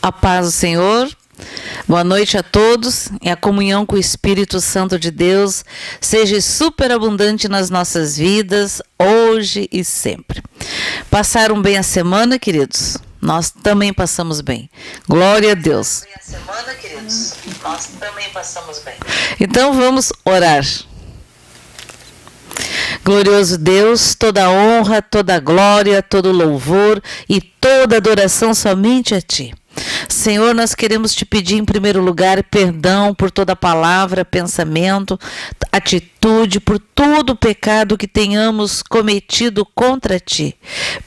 A paz do Senhor. Boa noite a todos e a comunhão com o Espírito Santo de Deus seja superabundante nas nossas vidas, hoje e sempre. Passaram bem a semana, queridos? Nós também passamos bem. Glória a Deus. Bem a semana, queridos? Nós também passamos bem. Então vamos orar. Glorioso Deus, toda honra, toda glória, todo louvor e toda adoração somente a Ti. Senhor, nós queremos te pedir em primeiro lugar perdão por toda palavra, pensamento, atitude, por todo o pecado que tenhamos cometido contra Ti.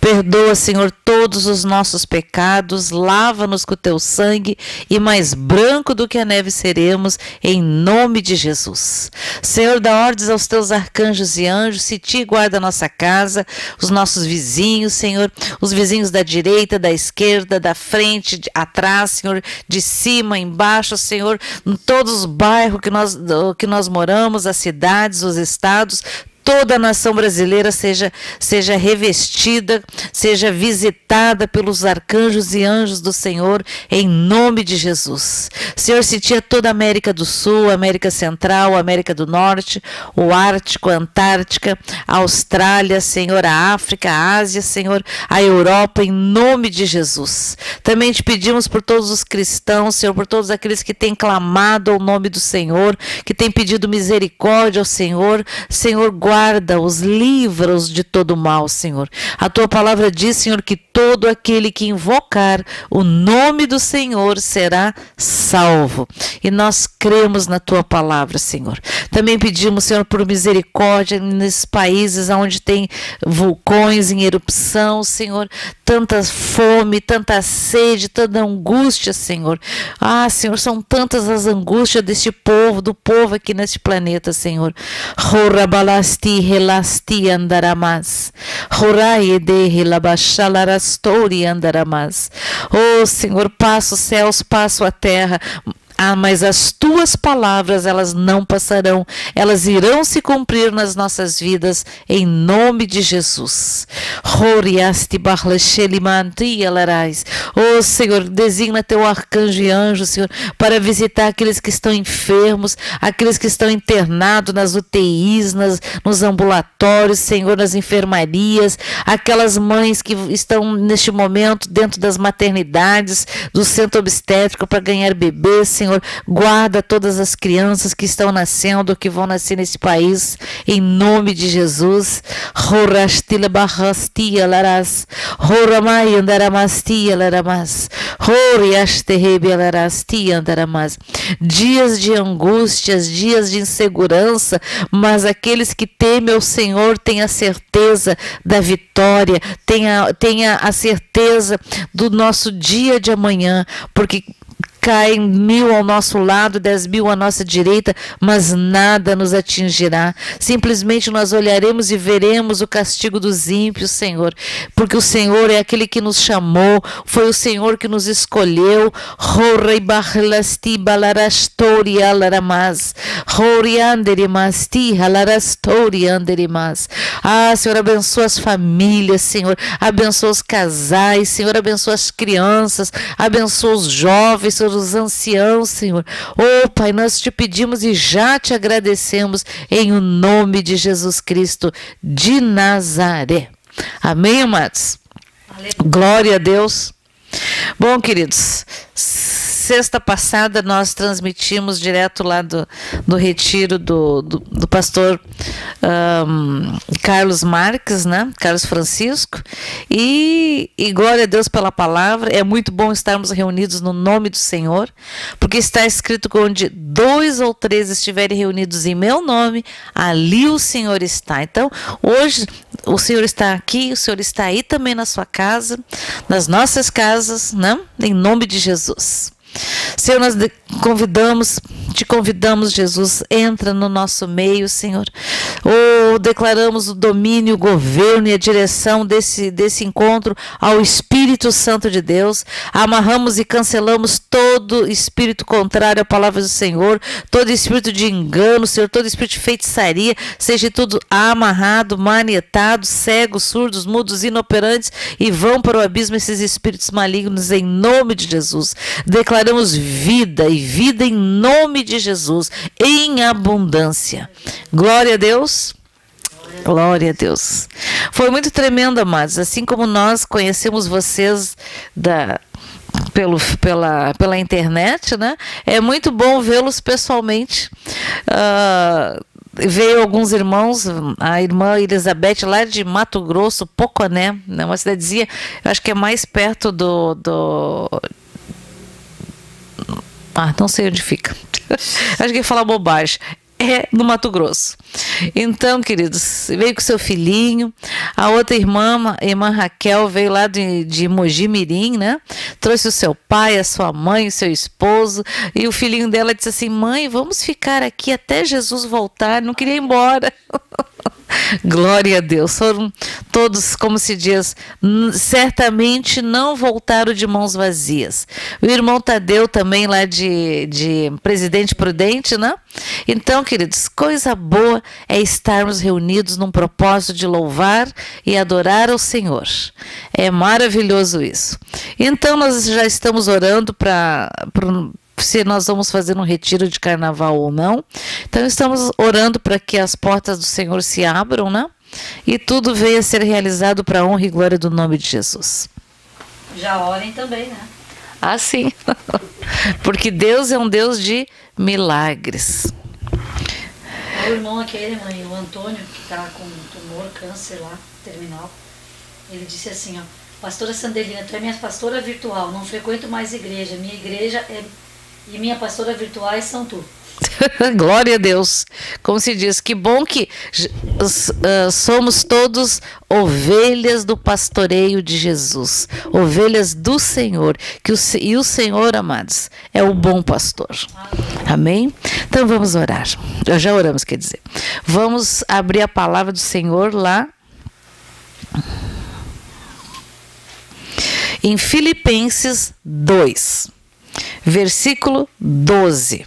Perdoa, Senhor, todos os nossos pecados, lava-nos com o Teu sangue e mais branco do que a neve seremos, em nome de Jesus. Senhor, dá ordens aos Teus arcanjos e anjos, se Ti guarda a nossa casa, os nossos vizinhos, Senhor, os vizinhos da direita, da esquerda, da frente, atrás, Senhor, de cima, embaixo, Senhor, em todos os bairros que nós moramos, as cidades, os estados, toda a nação brasileira seja revestida, seja visitada pelos arcanjos e anjos do Senhor, em nome de Jesus. Senhor, se tinha toda a América do Sul, América Central, América do Norte, o Ártico, a Antártica, a Austrália, Senhor, a África, a Ásia, Senhor, a Europa, em nome de Jesus. Também te pedimos por todos os cristãos, Senhor, por todos aqueles que têm clamado ao nome do Senhor, que têm pedido misericórdia ao Senhor. Senhor, guarda-os, livra-os de todo mal, Senhor. A Tua palavra diz, Senhor, que todo aquele que invocar o nome do Senhor será salvo. E nós cremos na Tua palavra, Senhor. Também pedimos, Senhor, por misericórdia nesses países onde tem vulcões em erupção, Senhor. Tanta fome, tanta sede, tanta angústia, Senhor. Ah, Senhor, são tantas as angústias deste povo, do povo aqui neste planeta, Senhor. Horabalasti relasti andaramas. Horaede relabashalarastori andaramas. Oh, Senhor, passo os céus, passo a terra. Ah, mas as Tuas palavras, elas não passarão, elas irão se cumprir nas nossas vidas, em nome de Jesus. Oh, Senhor, designa Teu arcanjo e anjo, Senhor, para visitar aqueles que estão enfermos, aqueles que estão internados nas UTIs, nos ambulatórios, Senhor, nas enfermarias, aquelas mães que estão neste momento dentro das maternidades, do centro obstétrico para ganhar bebês, Senhor. Guarda todas as crianças que estão nascendo, que vão nascer nesse país, em nome de Jesus. Dias de angústias, dias de insegurança, mas aqueles que temem ao Senhor têm a certeza da vitória, tenha a certeza do nosso dia de amanhã, porque caem 1000 ao nosso lado, 10.000 à nossa direita, mas nada nos atingirá. Simplesmente nós olharemos e veremos o castigo dos ímpios, Senhor, porque o Senhor é aquele que nos chamou, foi o Senhor que nos escolheu. Ah, Senhor, abençoa as famílias, Senhor, abençoa os casais, Senhor, abençoa as crianças, abençoa os jovens, Senhor, os anciãos, Senhor. Oh, Pai, nós te pedimos e já te agradecemos em o nome de Jesus Cristo de Nazaré. Amém, amados? Glória a Deus. Bom, queridos, sexta passada nós transmitimos direto lá do retiro do pastor Carlos Marques, né? Carlos Francisco, e glória a Deus pela palavra. É muito bom estarmos reunidos no nome do Senhor, porque está escrito que onde 2 ou 3 estiverem reunidos em meu nome, ali o Senhor está. Então, hoje o Senhor está aqui, o Senhor está aí também na sua casa, nas nossas casas, né? Em nome de Jesus. Senhor, nós te convidamos, Jesus, entra no nosso meio, Senhor. Declaramos o domínio, o governo e a direção desse encontro ao Espírito Santo de Deus. Amarramos e cancelamos todo espírito contrário à palavra do Senhor, todo espírito de engano, Senhor, todo espírito de feitiçaria, seja tudo amarrado, manietado, cegos, surdos, mudos, inoperantes, e vão para o abismo esses espíritos malignos em nome de Jesus. Declaramos vida e vida em nome de Jesus, em abundância. Glória a Deus. Glória a Deus. Foi muito tremendo, amados. Assim como nós conhecemos vocês pela internet, né? É muito bom vê-los pessoalmente. Veio alguns irmãos, a irmã Elizabeth lá de Mato Grosso, Poconé, né? Uma cidadezinha, eu acho que é mais perto não sei onde fica. Acho que ia falar bobagem. É no Mato Grosso. Então, queridos, veio com seu filhinho. A outra irmã, a irmã Raquel, veio lá de Mogi Mirim, né? Trouxe o seu pai, a sua mãe, o seu esposo. E o filhinho dela disse assim: mãe, vamos ficar aqui até Jesus voltar. Não queria ir embora. Glória a Deus. Foram todos, como se diz, certamente não voltaram de mãos vazias. O irmão Tadeu também lá de Presidente Prudente, né? Então, queridos, coisa boa é estarmos reunidos num propósito de louvar e adorar ao Senhor. É maravilhoso isso. Então, nós já estamos orando se nós vamos fazer um retiro de carnaval ou não. Então, estamos orando para que as portas do Senhor se abram, né? E tudo venha a ser realizado para a honra e glória do nome de Jesus. Já orem também, né? Ah, sim. Porque Deus é um Deus de milagres. O irmão aquele, mãe, o Antônio, que está com tumor, câncer lá, terminal, ele disse assim, ó: pastora Sandelina, tu é minha pastora virtual, não frequento mais igreja, minha igreja e minha pastora virtuais são tu. Glória a Deus. Como se diz, que bom que somos todos ovelhas do pastoreio de Jesus, ovelhas do Senhor, e o Senhor, amados, é o bom pastor. Amém? Então vamos orar. Já oramos, quer dizer. Vamos abrir a palavra do Senhor lá em Filipenses 2, versículo 12.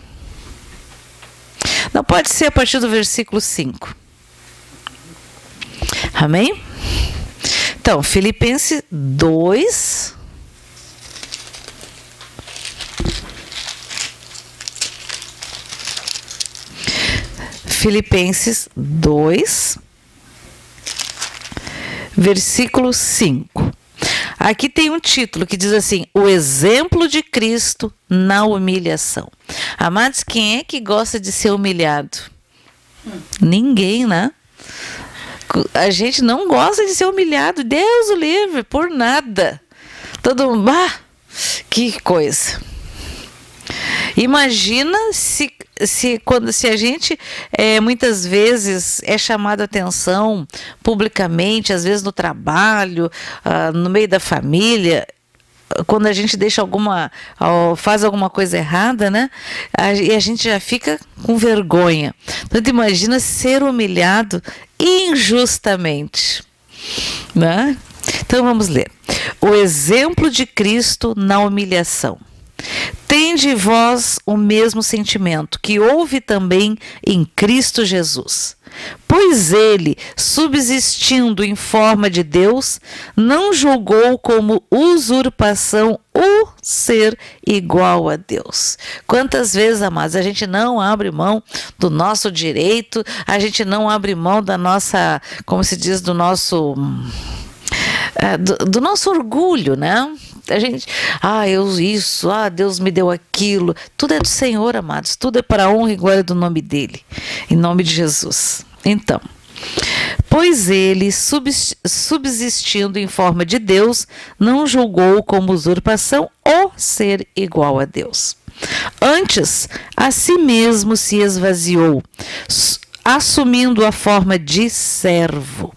Não, pode ser a partir do versículo 5. Amém? Então, Filipenses 2. Filipenses 2, versículo 5. Aqui tem um título que diz assim: o exemplo de Cristo na humilhação. Amados, quem é que gosta de ser humilhado? Ninguém, né? A gente não gosta de ser humilhado. Deus o livre, por nada. Todo mundo, que coisa. Imagina se a gente muitas vezes é chamado a atenção publicamente, às vezes no trabalho, no meio da família, quando a gente faz alguma coisa errada, né? E a gente já fica com vergonha. Então, imagina ser humilhado injustamente, né? Então, vamos ler. O exemplo de Cristo na humilhação. Tende vós o mesmo sentimento que houve também em Cristo Jesus. Pois ele, subsistindo em forma de Deus, não julgou como usurpação o ser igual a Deus. Quantas vezes, amados, a gente não abre mão do nosso direito, a gente não abre mão da nossa, como se diz, do nosso orgulho, né? A gente, Deus me deu aquilo. Tudo é do Senhor, amados. Tudo é para a honra e glória do nome dele. Em nome de Jesus. Então, pois ele, subsistindo em forma de Deus, não julgou como usurpação o ser igual a Deus. Antes, a si mesmo se esvaziou, assumindo a forma de servo,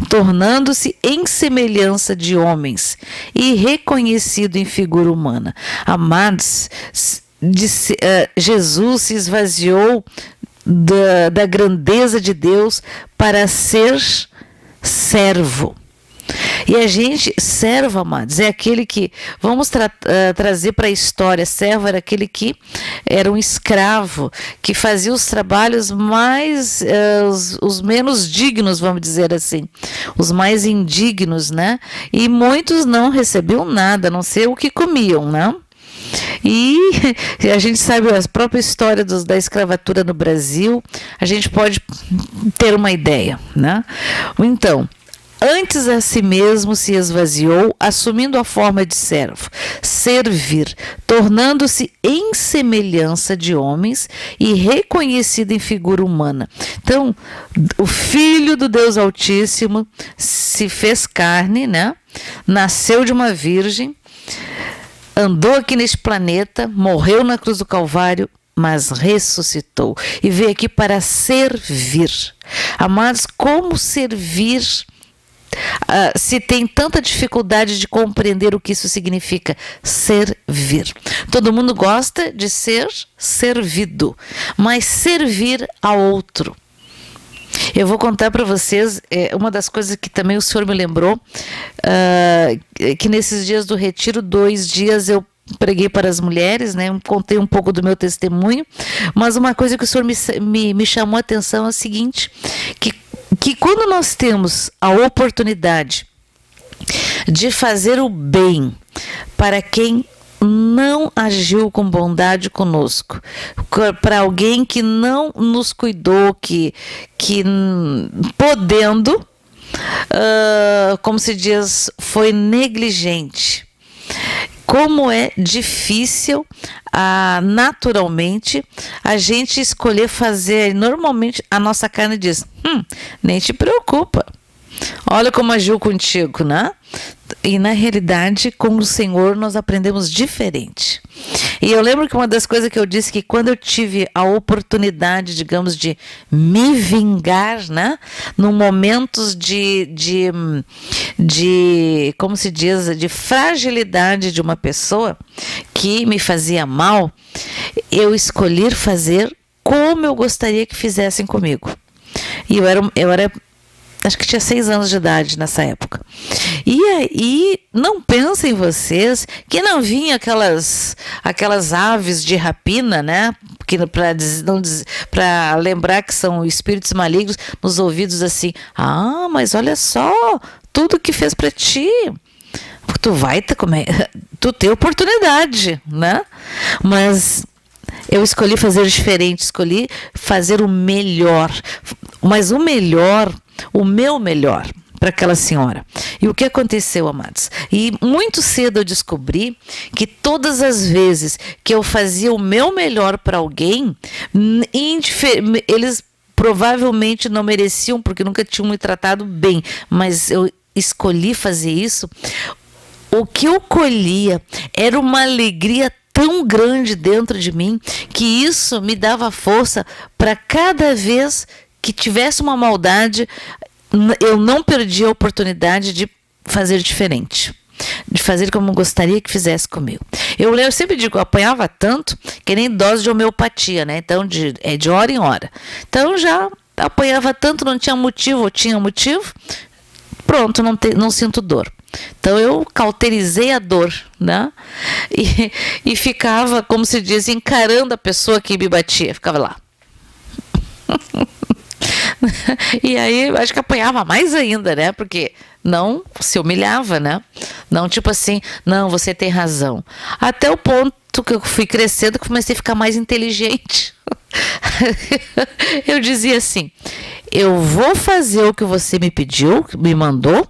tornando-se em semelhança de homens e reconhecido em figura humana. Amados, Jesus se esvaziou da grandeza de Deus para ser servo. E a gente, servo, amados, é aquele que, vamos trazer para a história, servo era aquele que era um escravo, que fazia os trabalhos mais, os menos dignos, vamos dizer assim, os mais indignos, né? E muitos não recebiam nada, a não ser o que comiam, né? E a gente sabe a própria história da escravatura no Brasil, a gente pode ter uma ideia, né? Então, antes a si mesmo se esvaziou, assumindo a forma de servo, servir, tornando-se em semelhança de homens e reconhecido em figura humana. Então, o Filho do Deus Altíssimo se fez carne, né? Nasceu de uma virgem, andou aqui neste planeta, morreu na cruz do Calvário, mas ressuscitou e veio aqui para servir. Amados, como servir? Se tem tanta dificuldade de compreender o que isso significa, servir. Todo mundo gosta de ser servido, mas servir a outro. Eu vou contar para vocês uma das coisas que também o Senhor me lembrou, que nesses dias do retiro, 2 dias eu preguei para as mulheres, né? Contei um pouco do meu testemunho, mas uma coisa que o Senhor me chamou a atenção é o seguinte, que quando nós temos a oportunidade de fazer o bem para quem não agiu com bondade conosco, para alguém que não nos cuidou, que podendo, como se diz, foi negligente. Como é difícil, naturalmente, a gente escolher fazer. Normalmente a nossa carne diz, nem te preocupa, olha como agiu contigo, né? E na realidade, com o Senhor, nós aprendemos diferente. E eu lembro que uma das coisas que eu disse, que quando eu tive a oportunidade, digamos, de me vingar, né? Num momentos como se diz, de fragilidade de uma pessoa que me fazia mal, eu escolhi fazer como eu gostaria que fizessem comigo. E eu era acho que tinha 6 anos de idade nessa época. E aí, não pensem vocês que não vinha aquelas aves de rapina, né? Para lembrar que são espíritos malignos nos ouvidos assim, mas olha só, tudo que fez para ti. Tu tem oportunidade, né? Mas eu escolhi fazer diferente, escolhi fazer o melhor. Mas o meu melhor para aquela senhora. E o que aconteceu, amados? E muito cedo eu descobri que todas as vezes que eu fazia o meu melhor para alguém, eles provavelmente não mereciam, porque nunca tinham me tratado bem, mas eu escolhi fazer isso. O que eu colhia era uma alegria tão grande dentro de mim, que isso me dava força para cada vez que tivesse uma maldade, eu não perdi a oportunidade de fazer diferente, de fazer como eu gostaria que fizesse comigo. Eu sempre digo, eu apanhava tanto que nem dose de homeopatia, né? Então, de hora em hora. Então, já apanhava tanto, não tinha motivo, ou tinha motivo, pronto, não sinto dor. Então, eu cauterizei a dor, né? E ficava, como se diz, encarando a pessoa que me batia, ficava lá. E aí, acho que apanhava mais ainda, né? Porque não se humilhava, né? Não tipo assim, não, você tem razão. Até o ponto que eu fui crescendo, que comecei a ficar mais inteligente. Eu dizia assim, eu vou fazer o que você me pediu, me mandou,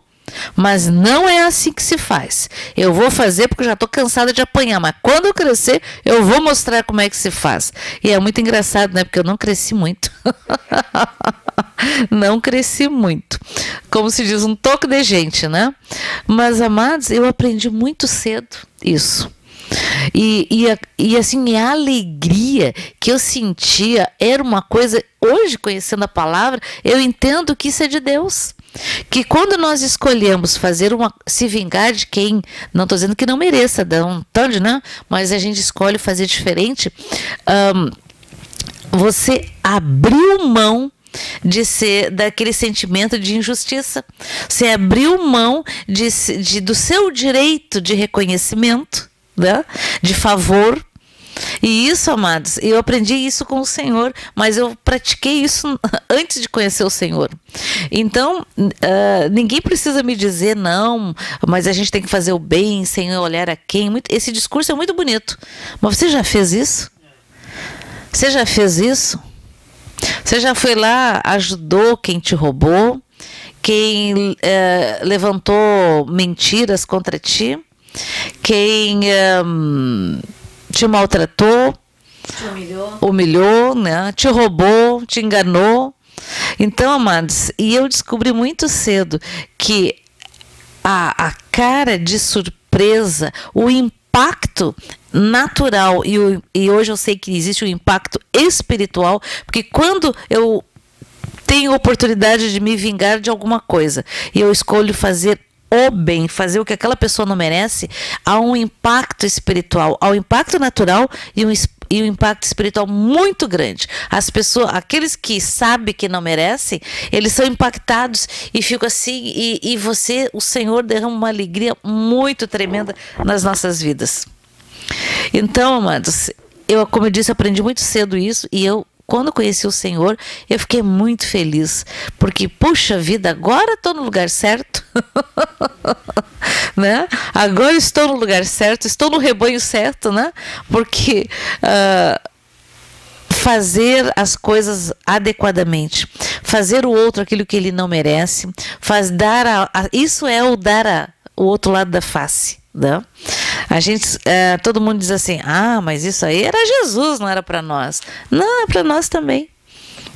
mas não é assim que se faz. Eu vou fazer porque eu já estou cansada de apanhar, mas quando eu crescer, eu vou mostrar como é que se faz. E é muito engraçado, né? Porque eu não cresci muito. Não cresci muito. Como se diz, um toque de gente, né? Mas, amados, eu aprendi muito cedo isso. E assim, a alegria que eu sentia era uma coisa, hoje conhecendo a palavra, eu entendo que isso é de Deus. que quando nós escolhemos se vingar de quem, não estou dizendo que não mereça, dá um tanto, né? Mas a gente escolhe fazer diferente, você abriu mão de ser daquele sentimento de injustiça. Você abriu mão do seu direito de reconhecimento, né? De favor. E isso, amados, eu aprendi isso com o Senhor, mas eu pratiquei isso antes de conhecer o Senhor. Então, ninguém precisa me dizer não, mas a gente tem que fazer o bem sem olhar a quem. Esse discurso é muito bonito, mas você já fez isso? Você já fez isso? Você já foi lá, ajudou quem te roubou, quem levantou mentiras contra ti, quem te maltratou, te humilhou, né? Te roubou, te enganou. Então, amados, e eu descobri muito cedo que a cara de surpresa, o impacto natural, e hoje eu sei que existe um impacto espiritual, porque quando eu tenho oportunidade de me vingar de alguma coisa e eu escolho fazer o bem, fazer o que aquela pessoa não merece, há um impacto espiritual, há um impacto natural e um impacto espiritual muito grande. As pessoas, aqueles que sabem que não merecem, eles são impactados e ficam assim, e o Senhor derrama uma alegria muito tremenda nas nossas vidas. Então, amados, como eu disse, aprendi muito cedo isso, e quando conheci o Senhor, eu fiquei muito feliz, porque, puxa vida, agora estou no lugar certo, né? Agora estou no lugar certo, estou no rebanho certo, né? Porque fazer as coisas adequadamente, fazer o outro aquilo que ele não merece, isso é o outro lado da face, né? Todo mundo diz assim, mas isso aí era Jesus, não era para nós. Não, é para nós também.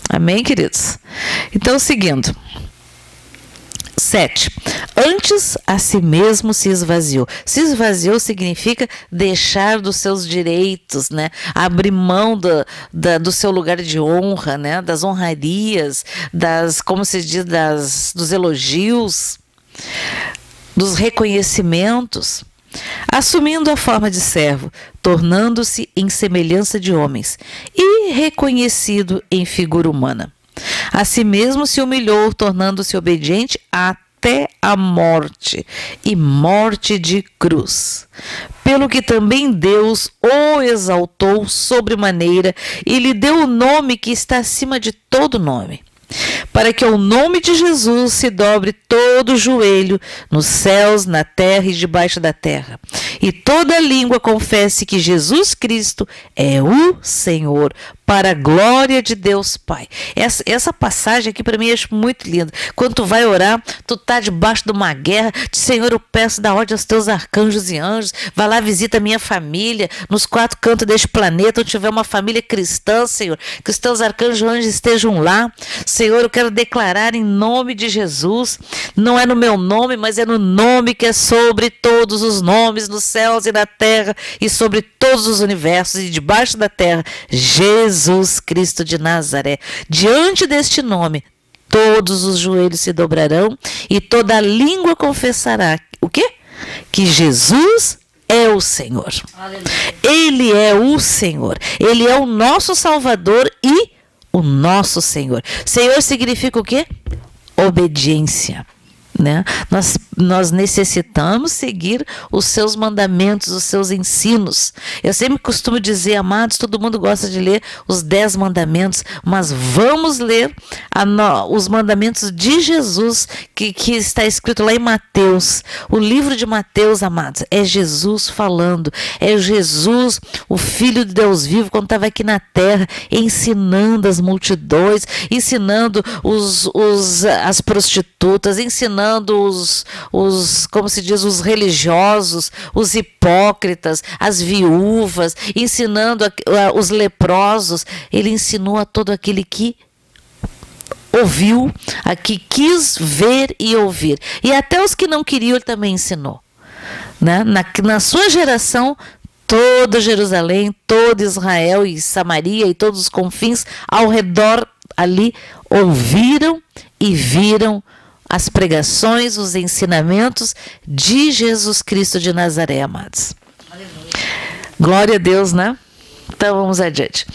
Amém, queridos? Então, seguindo. 7. Antes a si mesmo se esvaziou. Se esvaziou significa deixar dos seus direitos, né? Abrir mão do seu lugar de honra, né? Das honrarias, como se diz, dos elogios, dos reconhecimentos, assumindo a forma de servo, tornando-se em semelhança de homens e reconhecido em figura humana. A si mesmo se humilhou, tornando-se obediente até a morte, e morte de cruz. Pelo que também Deus o exaltou sobremaneira e lhe deu o nome que está acima de todo nome, para que ao nome de Jesus se dobre todo o joelho, nos céus, na terra e debaixo da terra, e toda língua confesse que Jesus Cristo é o Senhor, para a glória de Deus Pai. Essa passagem aqui para mim eu acho muito linda. Quando tu vai orar, tu tá debaixo de uma guerra, Senhor, eu peço da ordem aos teus arcanjos e anjos, vai lá, visita a minha família, nos 4 cantos deste planeta, onde tiver uma família cristã, Senhor, que os teus arcanjos e anjos estejam lá. Senhor, eu quero declarar em nome de Jesus, não é no meu nome, mas é no nome que é sobre todos os nomes, nos céus e na terra, e sobre todos os universos, e debaixo da terra, Jesus Cristo de Nazaré. Diante deste nome, todos os joelhos se dobrarão e toda língua confessará o quê? Que Jesus é o Senhor. Aleluia. Ele é o Senhor. Ele é o nosso Salvador e o nosso Senhor. Senhor significa o quê? Obediência. Né? Nós necessitamos seguir os seus mandamentos, os seus ensinos. Eu sempre costumo dizer, amados, todo mundo gosta de ler os 10 mandamentos, mas vamos ler os mandamentos de Jesus, que está escrito lá em Mateus. O livro de Mateus, amados, é Jesus falando, é Jesus, o Filho de Deus vivo, quando estava aqui na terra, ensinando as multidões, ensinando as prostitutas, ensinando como se diz, os religiosos, os hipócritas, as viúvas, ensinando os leprosos. Ele ensinou a todo aquele que ouviu, a que quis ver e ouvir. E até os que não queriam, ele também ensinou. Né? Na sua geração, toda Jerusalém, todo Israel e Samaria e todos os confins ao redor ali ouviram e viram as pregações, os ensinamentos de Jesus Cristo de Nazaré, amados. Aleluia. Glória a Deus, né? Então vamos adiante.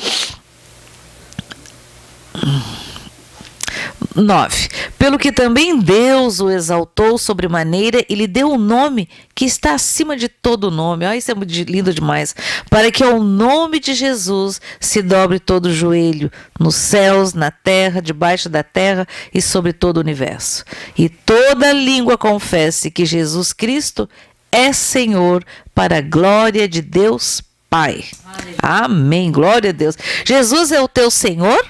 9. Pelo que também Deus o exaltou sobremaneira e lhe deu um nome que está acima de todo nome. Olha, isso é muito lindo demais. Para que ao nome de Jesus se dobre todo o joelho, nos céus, na terra, debaixo da terra e sobre todo o universo. E toda língua confesse que Jesus Cristo é Senhor, para a glória de Deus Pai. Aleluia. Amém. Glória a Deus. Jesus é o teu Senhor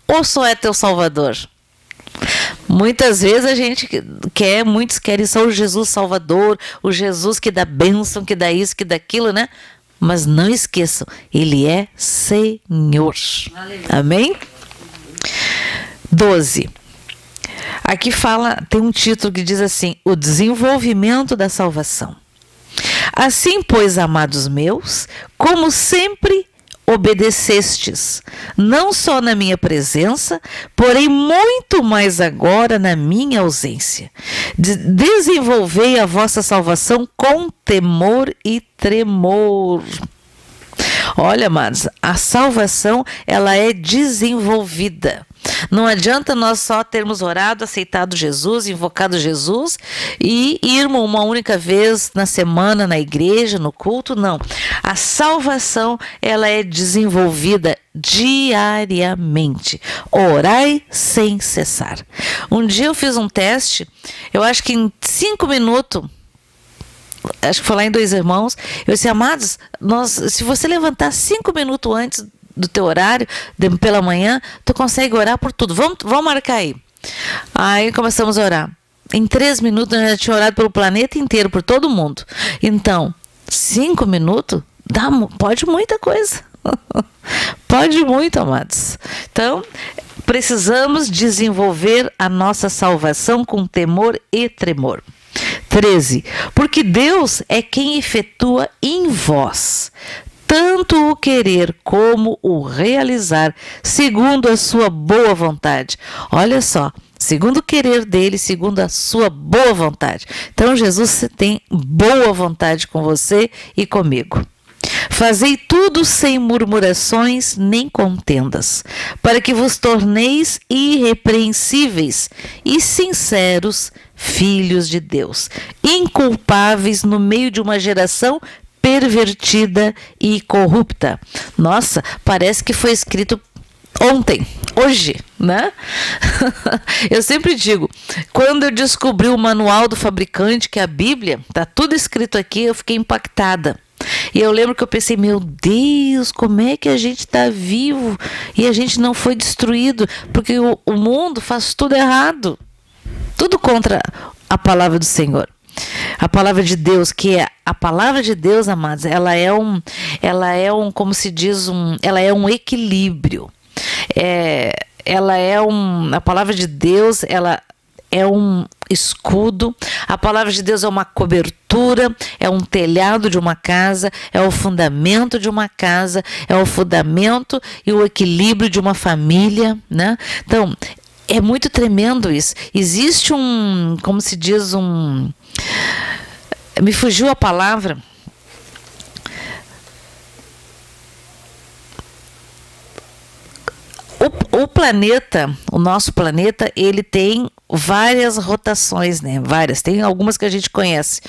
ou só é teu Salvador? Muitas vezes a gente muitos querem só o Jesus Salvador, o Jesus que dá bênção, que dá isso, que dá aquilo, né? Mas não esqueçam, Ele é Senhor. Aleluia. Amém? 12. Aqui tem um título que diz assim: o desenvolvimento da salvação. Assim, pois, amados meus, como sempre obedecestes, não só na minha presença, porém muito mais agora na minha ausência. Desenvolvei a vossa salvação com temor e tremor. Olha, amados, a salvação, ela é desenvolvida. Não adianta nós só termos orado, aceitado Jesus, invocado Jesus e irmos uma única vez na semana na igreja, no culto, não. A salvação, ela é desenvolvida diariamente. Orai sem cessar. Um dia eu fiz um teste, eu acho que em 5 minutos, acho que foi lá em Dois Irmãos, eu disse: amados, se você levantar 5 minutos antes do teu horário, pela manhã, tu consegue orar por tudo. Vamos marcar aí. Aí começamos a orar. Em 3 minutos, eu já tinha orado pelo planeta inteiro, por todo mundo. Então, 5 minutos, pode muita coisa. Pode muito, amados. Então, precisamos desenvolver a nossa salvação com temor e tremor. 13. Porque Deus é quem efetua em vós tanto o querer como o realizar, segundo a sua boa vontade. Olha só, segundo o querer dele, segundo a sua boa vontade. Então, Jesus tem boa vontade com você e comigo. Fazei tudo sem murmurações nem contendas, para que vos torneis irrepreensíveis e sinceros filhos de Deus, inculpáveis no meio de uma geração pervertida e corrupta. Nossa, parece que foi escrito ontem, hoje, né? Eu sempre digo, quando eu descobri o manual do fabricante, que é a Bíblia, tá tudo escrito aqui, eu fiquei impactada. E eu lembro que eu pensei: meu Deus, como é que a gente está vivo e a gente não foi destruído? Porque o mundo faz tudo errado, tudo contra a palavra do Senhor. A palavra de Deus, que é a palavra de Deus, amados, ela é um, como se diz, ela é um equilíbrio. A palavra de Deus, ela é um escudo. A palavra de Deus é uma cobertura, é um telhado de uma casa, é o fundamento de uma casa, é o fundamento e o equilíbrio de uma família, né? Então, é muito tremendo isso. Existe como se diz, me fugiu a palavra. O planeta, o nosso planeta, ele tem várias rotações, né? Várias. Tem algumas que a gente conhece.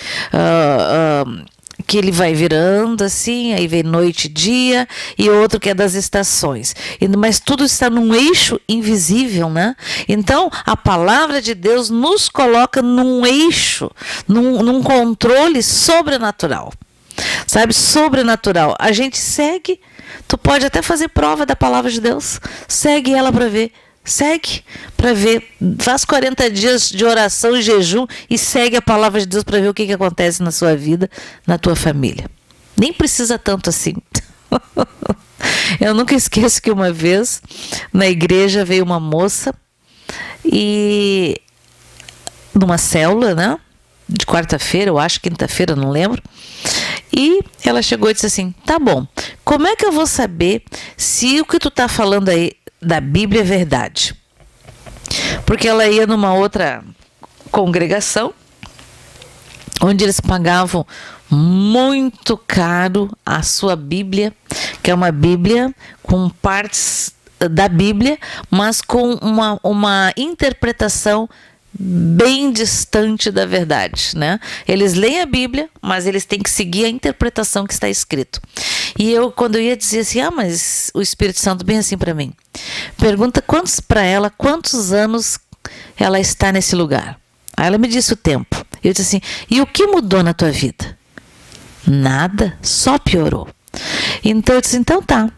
Que ele vai virando assim, aí vem noite e dia, e outro que é das estações. Mas tudo está num eixo invisível, né? Então, a palavra de Deus nos coloca num eixo, num controle sobrenatural. Sabe? Sobrenatural. A gente segue, tu pode até fazer prova da palavra de Deus. Segue ela para ver. Segue para ver, faz 40 dias de oração e jejum e segue a palavra de Deus para ver o que acontece na sua vida, na tua família. Nem precisa tanto assim. Eu nunca esqueço que uma vez na igreja veio uma moça e numa célula, né? De quarta-feira, eu acho, quinta-feira, não lembro. E ela chegou e disse assim: tá bom, como é que eu vou saber se o que tu tá falando aí da Bíblia é verdade? Porque ela ia numa outra congregação, onde eles pagavam muito caro a sua Bíblia, que é uma Bíblia com partes da Bíblia, mas com uma interpretação bem distante da verdade, né? Eles leem a Bíblia, mas eles têm que seguir a interpretação que está escrito. E quando eu ia dizer assim, mas o Espírito Santo bem assim para mim, pergunta quantos anos ela está nesse lugar. Aí ela me disse o tempo. Eu disse assim, e o que mudou na tua vida? Nada, só piorou. Então eu disse, então tá,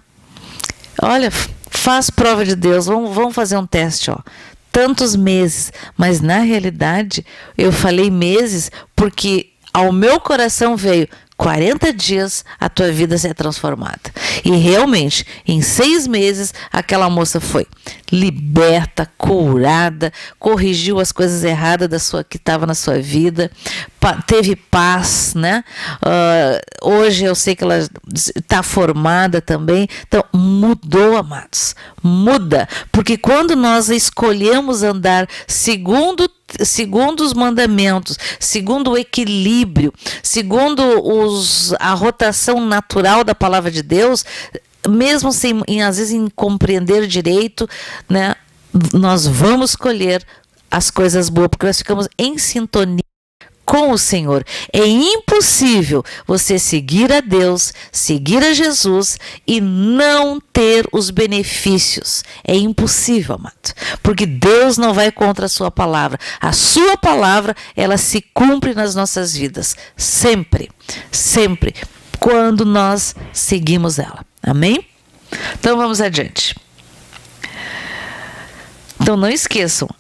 olha, faz prova de Deus, vamos fazer um teste, ó. Tantos meses, mas na realidade eu falei meses porque ao meu coração veio 40 dias a tua vida ser transformada. E realmente, em 6 meses, aquela moça foi liberta, curada, corrigiu as coisas erradas que estava na sua vida, teve paz, né? Hoje eu sei que ela está formada também. Então, mudou, amados. Muda. Porque quando nós escolhemos andar segundo os mandamentos, segundo o equilíbrio, segundo a rotação natural da palavra de Deus, mesmo sem, às vezes, em compreender direito, né, nós vamos colher as coisas boas, porque nós ficamos em sintonia com o Senhor. É impossível você seguir a Deus, seguir a Jesus e não ter os benefícios. É impossível, amado. Porque Deus não vai contra a sua palavra. A sua palavra, ela se cumpre nas nossas vidas. Sempre, sempre, quando nós seguimos ela. Amém? Então vamos adiante. Então não esqueçam.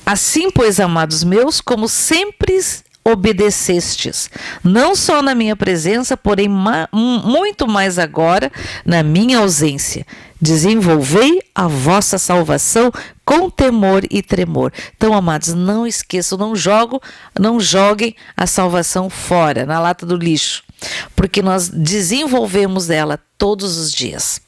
Assim, pois, amados meus, como sempre obedecestes, não só na minha presença, porém muito mais agora na minha ausência, desenvolvei a vossa salvação com temor e tremor. Então, amados, não esqueçam, não joguem a salvação fora, na lata do lixo, porque nós desenvolvemos ela todos os dias.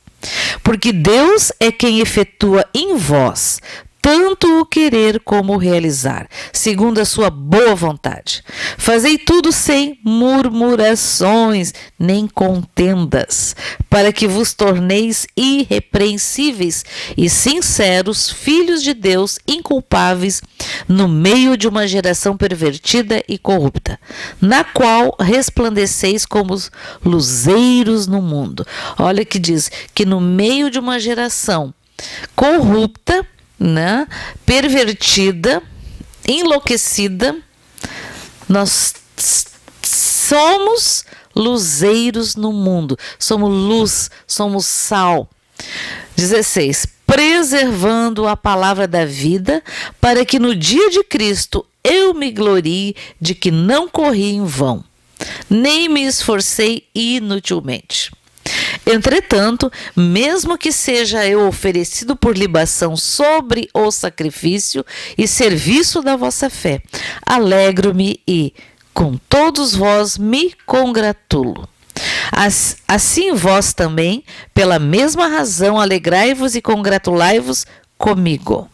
Porque Deus é quem efetua em vós tanto o querer como o realizar, segundo a sua boa vontade. Fazei tudo sem murmurações, nem contendas, para que vos torneis irrepreensíveis e sinceros, filhos de Deus, inculpáveis, no meio de uma geração pervertida e corrupta, na qual resplandeceis como luzeiros no mundo. Olha que diz que no meio de uma geração corrupta, né, pervertida, enlouquecida, nós somos luzeiros no mundo, somos luz, somos sal. 16. Preservando a palavra da vida, para que no dia de Cristo eu me glorie de que não corri em vão, nem me esforcei inutilmente. Entretanto, mesmo que seja eu oferecido por libação sobre o sacrifício e serviço da vossa fé, alegro-me e, com todos vós, me congratulo. Assim vós também, pela mesma razão, alegrai-vos e congratulai-vos comigo.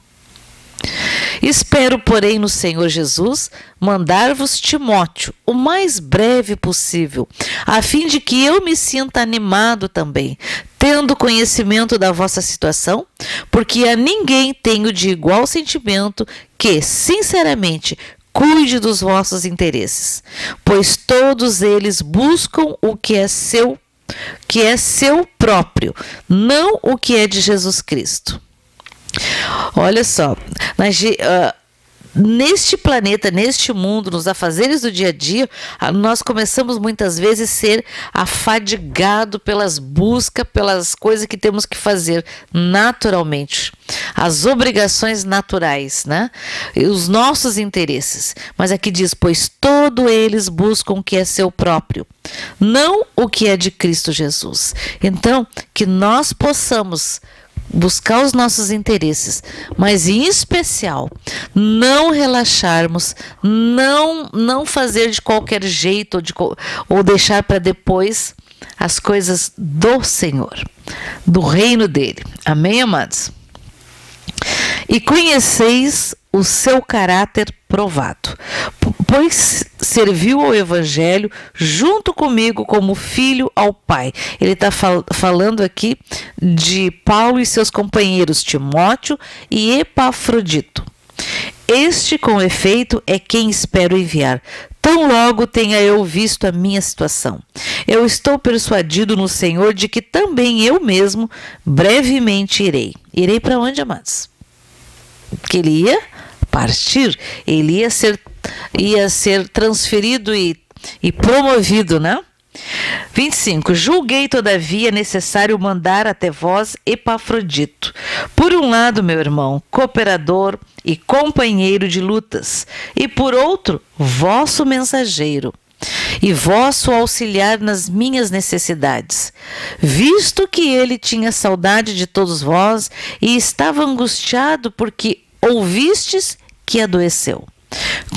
Espero, porém, no Senhor Jesus, mandar-vos Timóteo o mais breve possível, a fim de que eu me sinta animado também, tendo conhecimento da vossa situação, porque a ninguém tenho de igual sentimento que, sinceramente, cuide dos vossos interesses, pois todos eles buscam o que é seu próprio, não o que é de Jesus Cristo. Olha só, neste planeta, neste mundo, nos afazeres do dia a dia, nós começamos muitas vezes a ser afadigados pelas buscas, pelas coisas que temos que fazer naturalmente, as obrigações naturais, né? E os nossos interesses. Mas aqui diz, pois todos eles buscam o que é seu próprio, não o que é de Cristo Jesus. Então, que nós possamos buscar os nossos interesses, mas em especial não relaxarmos, não fazer de qualquer jeito ou deixar para depois as coisas do Senhor, do reino dele. Amém, amados? E conheceis o seu caráter provado, pois serviu ao Evangelho junto comigo como filho ao Pai. Ele está falando aqui de Paulo e seus companheiros Timóteo e Epafrodito. Este, com efeito, é quem espero enviar, tão logo tenha eu visto a minha situação. Eu estou persuadido no Senhor de que também eu mesmo brevemente irei. Irei para onde, amados? Que ele ia partir, ele ia ser transferido e promovido, né? 25. Julguei, todavia, necessário mandar até vós Epafrodito. Por um lado, meu irmão, cooperador e companheiro de lutas, e por outro, vosso mensageiro e vosso auxiliar nas minhas necessidades, visto que ele tinha saudade de todos vós e estava angustiado porque ouvistes que adoeceu.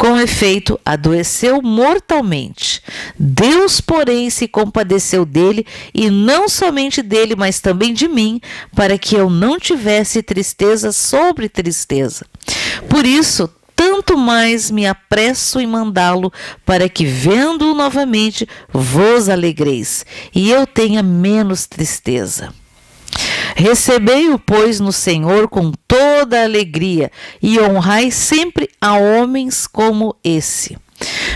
Com efeito, adoeceu mortalmente. Deus, porém, se compadeceu dele, e não somente dele, mas também de mim, para que eu não tivesse tristeza sobre tristeza. Por isso, tanto mais me apresso em mandá-lo, para que, vendo-o novamente, vos alegreis, e eu tenha menos tristeza. Recebei-o, pois, no Senhor com toda a alegria, e honrai sempre a homens como esse.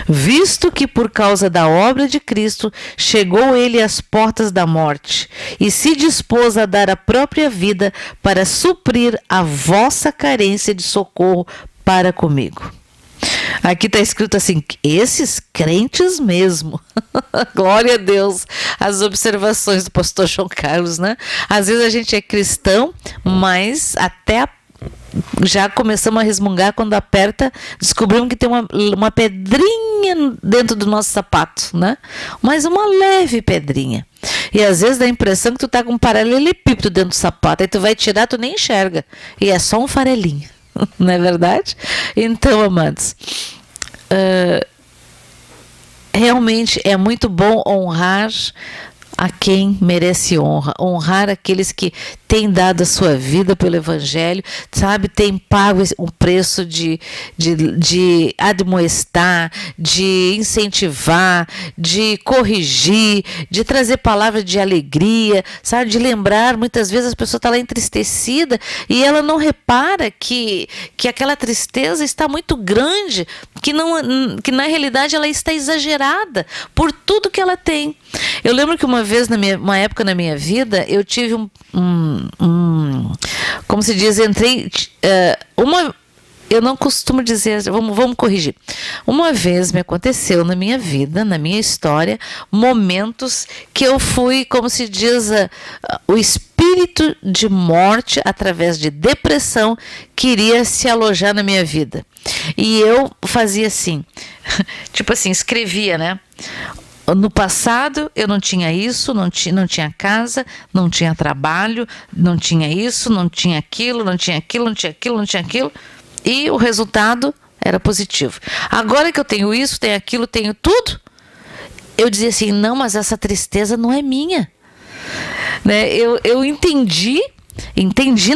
Visto que por causa da obra de Cristo chegou ele às portas da morte, e se dispôs a dar a própria vida para suprir a vossa carência de socorro para comigo. Aqui está escrito assim, esses crentes mesmo. Glória a Deus. As observações do pastor João Carlos, né? Às vezes a gente é cristão, mas até já começamos a resmungar quando aperta, descobrimos que tem uma pedrinha dentro do nosso sapato, né? Mas uma leve pedrinha. E às vezes dá a impressão que tu tá com um paralelepípedo dentro do sapato, aí tu vai tirar, tu nem enxerga. E é só um farelinho. Não é verdade? Então, amados, realmente é muito bom honrar a quem merece honra, honrar aqueles que têm dado a sua vida pelo Evangelho, sabe, têm pago um preço de admoestar, de incentivar, de corrigir, de trazer palavras de alegria, sabe, de lembrar. Muitas vezes a pessoa está lá entristecida e ela não repara que aquela tristeza está muito grande, que na realidade ela está exagerada por tudo que ela tem. Eu lembro que uma vez, uma época na minha vida, eu tive como se diz, eu não costumo dizer, vamos corrigir. Uma vez me aconteceu na minha vida, na minha história, momentos que eu fui, como se diz, o espírito de morte através de depressão queria se alojar na minha vida. E eu fazia assim, tipo assim, escrevia, né? No passado eu não tinha isso, não tinha casa, não tinha trabalho, não tinha isso, não tinha aquilo, não tinha aquilo, não tinha aquilo, não tinha aquilo. E o resultado era positivo. Agora que eu tenho isso, tenho aquilo, tenho tudo, eu dizia assim, não, mas essa tristeza não é minha. Né? Eu entendi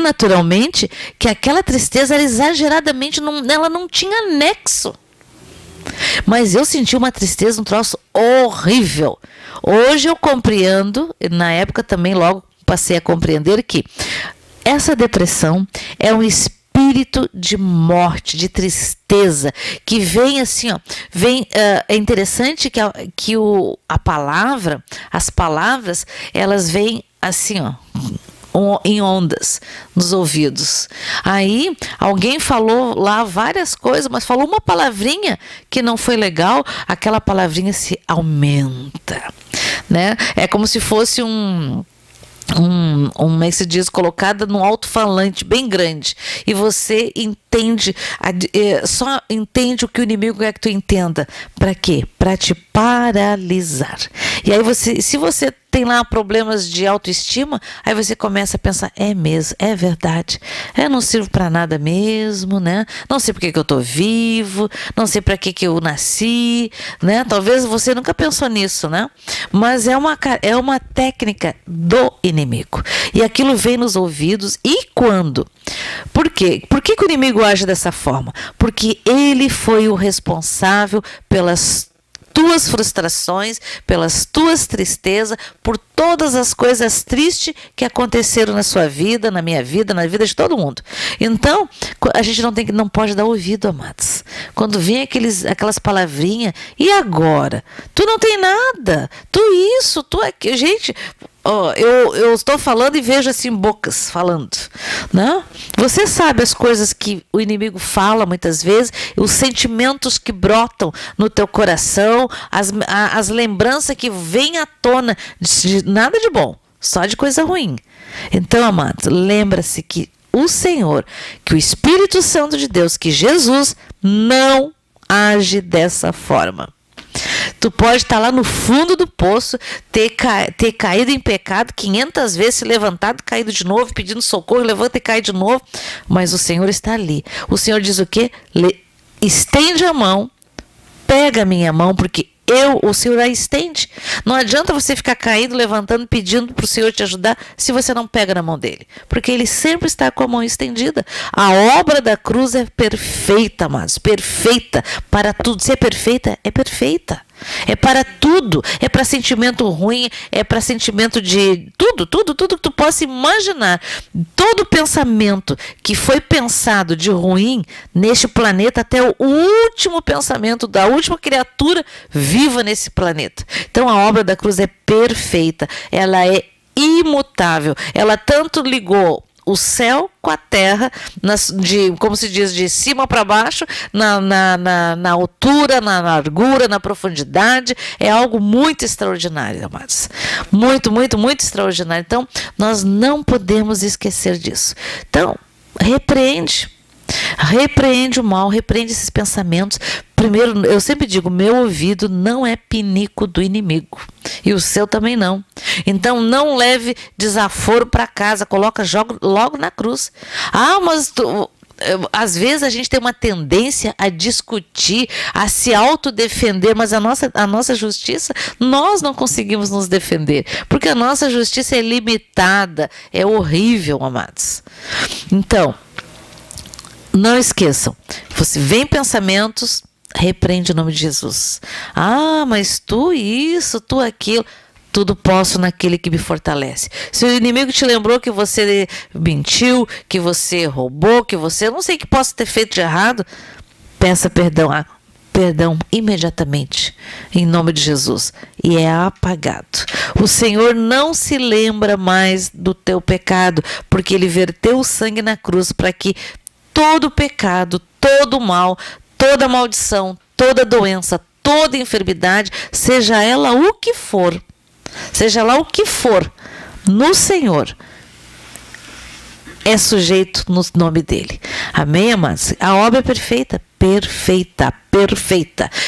naturalmente que aquela tristeza era exageradamente, ela não tinha nexo. Mas eu senti uma tristeza, um troço horrível. Hoje eu compreendo, na época também logo passei a compreender que essa depressão é um espírito de morte, de tristeza, que vem assim, ó, é interessante que a palavra, as palavras, elas vêm assim, ó, em ondas nos ouvidos. Aí alguém falou lá várias coisas, mas falou uma palavrinha que não foi legal, aquela palavrinha se aumenta, né? É como se fosse como é que se diz, colocada num alto-falante bem grande, e você entende, só entende o que o inimigo quer que tu entenda. Para quê? Para te paralisar. E aí se você tem lá problemas de autoestima, aí você começa a pensar, é mesmo, é verdade, eu não sirvo para nada mesmo, né? Não sei por que eu estou vivo, não sei para que eu nasci, né? Talvez você nunca pensou nisso, né? Mas é uma técnica do inimigo. E aquilo vem nos ouvidos. E quando? Por quê? Por que o inimigo age dessa forma? Porque ele foi o responsável pelas tuas frustrações, pelas tuas tristezas, por todas as coisas tristes que aconteceram na sua vida, na minha vida, na vida de todo mundo. Então, a gente não pode dar ouvido, amados. Quando vem aquelas palavrinhas, e agora? Tu não tem nada, tu isso, tu aquilo. Gente, eu estou falando e vejo assim bocas falando, né? Você sabe as coisas que o inimigo fala muitas vezes, os sentimentos que brotam no teu coração, as lembranças que vêm à tona de nada de bom, só de coisa ruim. Então, amados, lembra-se que o Senhor, que o Espírito Santo de Deus, que Jesus não age dessa forma. Tu pode estar lá no fundo do poço, ter caído em pecado 500 vezes, se levantado, caído de novo, pedindo socorro, levanta e cai de novo, mas o Senhor está ali. O Senhor diz o quê? Estende a mão, pega a minha mão, porque o Senhor a estende. Não adianta você ficar caído, levantando, pedindo para o Senhor te ajudar, se você não pega na mão dele, porque ele sempre está com a mão estendida. A obra da cruz é perfeita, amados, perfeita para tudo. Se é perfeita, é perfeita. É para tudo, é para sentimento ruim, é para sentimento de tudo que tu possa imaginar. Todo pensamento que foi pensado de ruim neste planeta, até o último pensamento da última criatura viva nesse planeta. Então a obra da cruz é perfeita, ela é imutável, ela tanto ligou o céu com a terra, como se diz, de cima para baixo, na altura, na largura, na profundidade. É algo muito extraordinário, amados. Muito, muito, muito extraordinário. Então, nós não podemos esquecer disso. Então, repreende o mal, repreende esses pensamentos. Primeiro, eu sempre digo, meu ouvido não é pinico do inimigo, e o seu também não. Então não leve desaforo para casa, joga logo na cruz. Mas às vezes a gente tem uma tendência a discutir, a se autodefender, mas a nossa justiça, nós não conseguimos nos defender, porque a nossa justiça é limitada, é horrível, amados. Então, não esqueçam, você vem pensamentos, repreende o nome de Jesus. Mas tu isso, tu aquilo. Tudo posso naquele que me fortalece. Se o inimigo te lembrou que você mentiu, que você roubou, que você não sei o que possa ter feito de errado, peça perdão imediatamente, em nome de Jesus, e é apagado. O Senhor não se lembra mais do teu pecado, porque Ele verteu o sangue na cruz para que todo pecado, todo mal, toda maldição, toda doença, toda enfermidade, seja ela o que for, no Senhor, é sujeito no nome dele. Amém, amados? A obra é perfeita.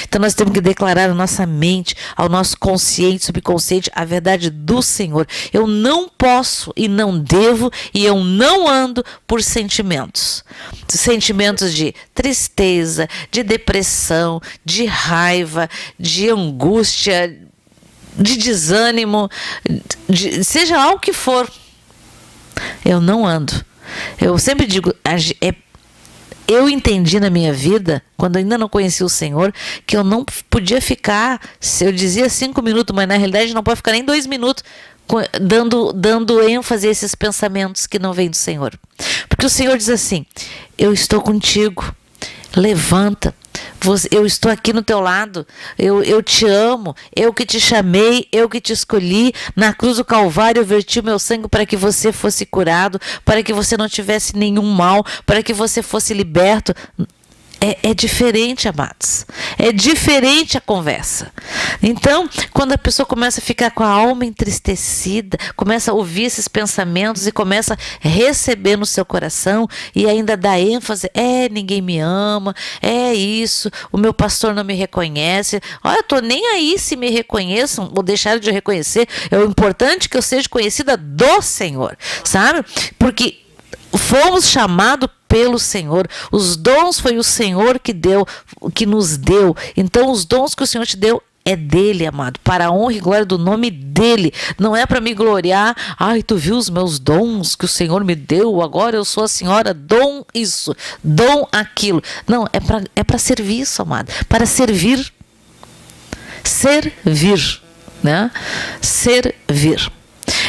Então nós temos que declarar à nossa mente, ao nosso consciente, subconsciente, a verdade do Senhor. Eu não posso e não devo e eu não ando por sentimentos. Sentimentos de tristeza, de depressão, de raiva, de angústia, de desânimo, seja lá o que for. Eu não ando. Eu sempre digo, eu entendi na minha vida, quando eu ainda não conhecia o Senhor, que eu não podia ficar, eu dizia 5 minutos, mas na realidade não pode ficar nem 2 minutos dando ênfase a esses pensamentos que não vêm do Senhor. Porque o Senhor diz assim, eu estou contigo, levanta, eu estou aqui no teu lado, eu te amo, eu que te chamei, eu que te escolhi, na cruz do Calvário eu verti o meu sangue para que você fosse curado, para que você não tivesse nenhum mal, para que você fosse liberto. É diferente, amados. É diferente a conversa. Então, quando a pessoa começa a ficar com a alma entristecida, começa a ouvir esses pensamentos e começa a receber no seu coração e ainda dá ênfase, ninguém me ama, isso, o meu pastor não me reconhece. Olha, eu tô nem aí se me reconheçam ou deixaram de reconhecer. É o importante que eu seja conhecida do Senhor, sabe? Porque fomos chamados pelo Senhor. Os dons foi o Senhor que nos deu. Então, os dons que o Senhor te deu é dele, amado, para a honra e glória do nome dele. Não é para me gloriar. Ai, tu viu os meus dons que o Senhor me deu? Agora eu sou a senhora, dom isso, dom aquilo. Não, é para serviço, amado. Para servir. Servir, né? Servir.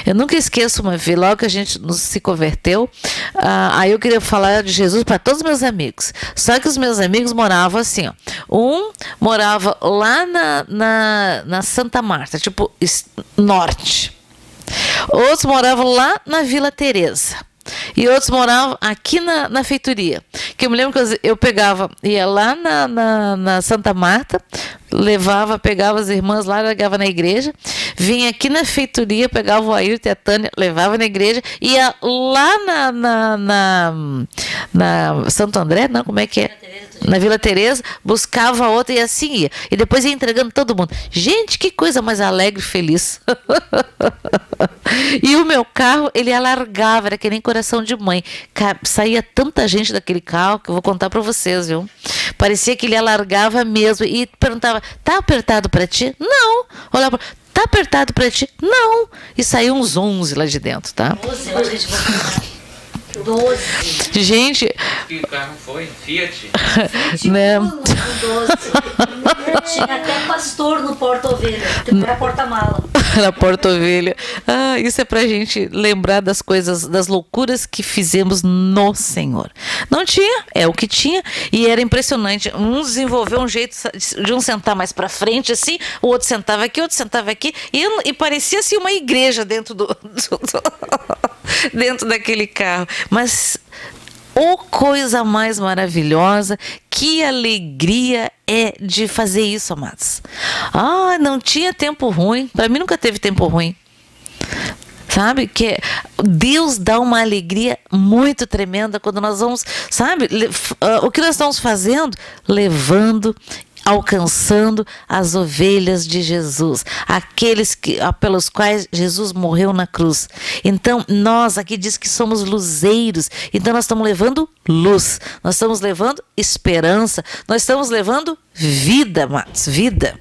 Eu nunca esqueço uma vez, logo que a gente se converteu, aí eu queria falar de Jesus para todos os meus amigos. Só que os meus amigos moravam assim, ó. Um morava lá na Santa Marta, tipo norte. Outros moravam lá na Vila Teresa. E outros moravam aqui na feitoria. Que eu me lembro que eu ia lá na Santa Marta, pegava as irmãs lá, levava na igreja, vinha aqui na feitoria, pegava o Ailton e a Tânia, levava na igreja, ia lá na Santo André, não, como é que é? Na Vila Teresa, buscava outra e assim ia. E depois ia entregando todo mundo. Gente, que coisa mais alegre e feliz. E o meu carro, ele alargava, era que nem coração de mãe. Saía tanta gente daquele carro que eu vou contar para vocês, viu? Parecia que ele alargava mesmo. E perguntava, tá apertado para ti? Não. Olhava, tá apertado para ti? Não. E saiu uns 11 lá de dentro, tá? 12. Gente. Que carro foi? Fiat? Né? 12. Tinha até pastor no porta-ovelha, era porta-mala. Na porta-ovelha. Isso é pra gente lembrar das coisas, das loucuras que fizemos no Senhor. Não tinha, é o que tinha. E era impressionante. Um desenvolveu um jeito de um sentar mais pra frente, assim, o outro sentava aqui, o outro sentava aqui. E parecia assim uma igreja dentro dentro daquele carro. Mas coisa mais maravilhosa, que alegria é de fazer isso, amados. Não tinha tempo ruim. Para mim nunca teve tempo ruim. Sabe? Que Deus dá uma alegria muito tremenda quando nós vamos, sabe? O que nós estamos fazendo? Levando, alcançando as ovelhas de Jesus, aqueles pelos quais Jesus morreu na cruz. Então, nós aqui diz que somos luzeiros, então nós estamos levando luz, nós estamos levando esperança, nós estamos levando vida, amados, vida.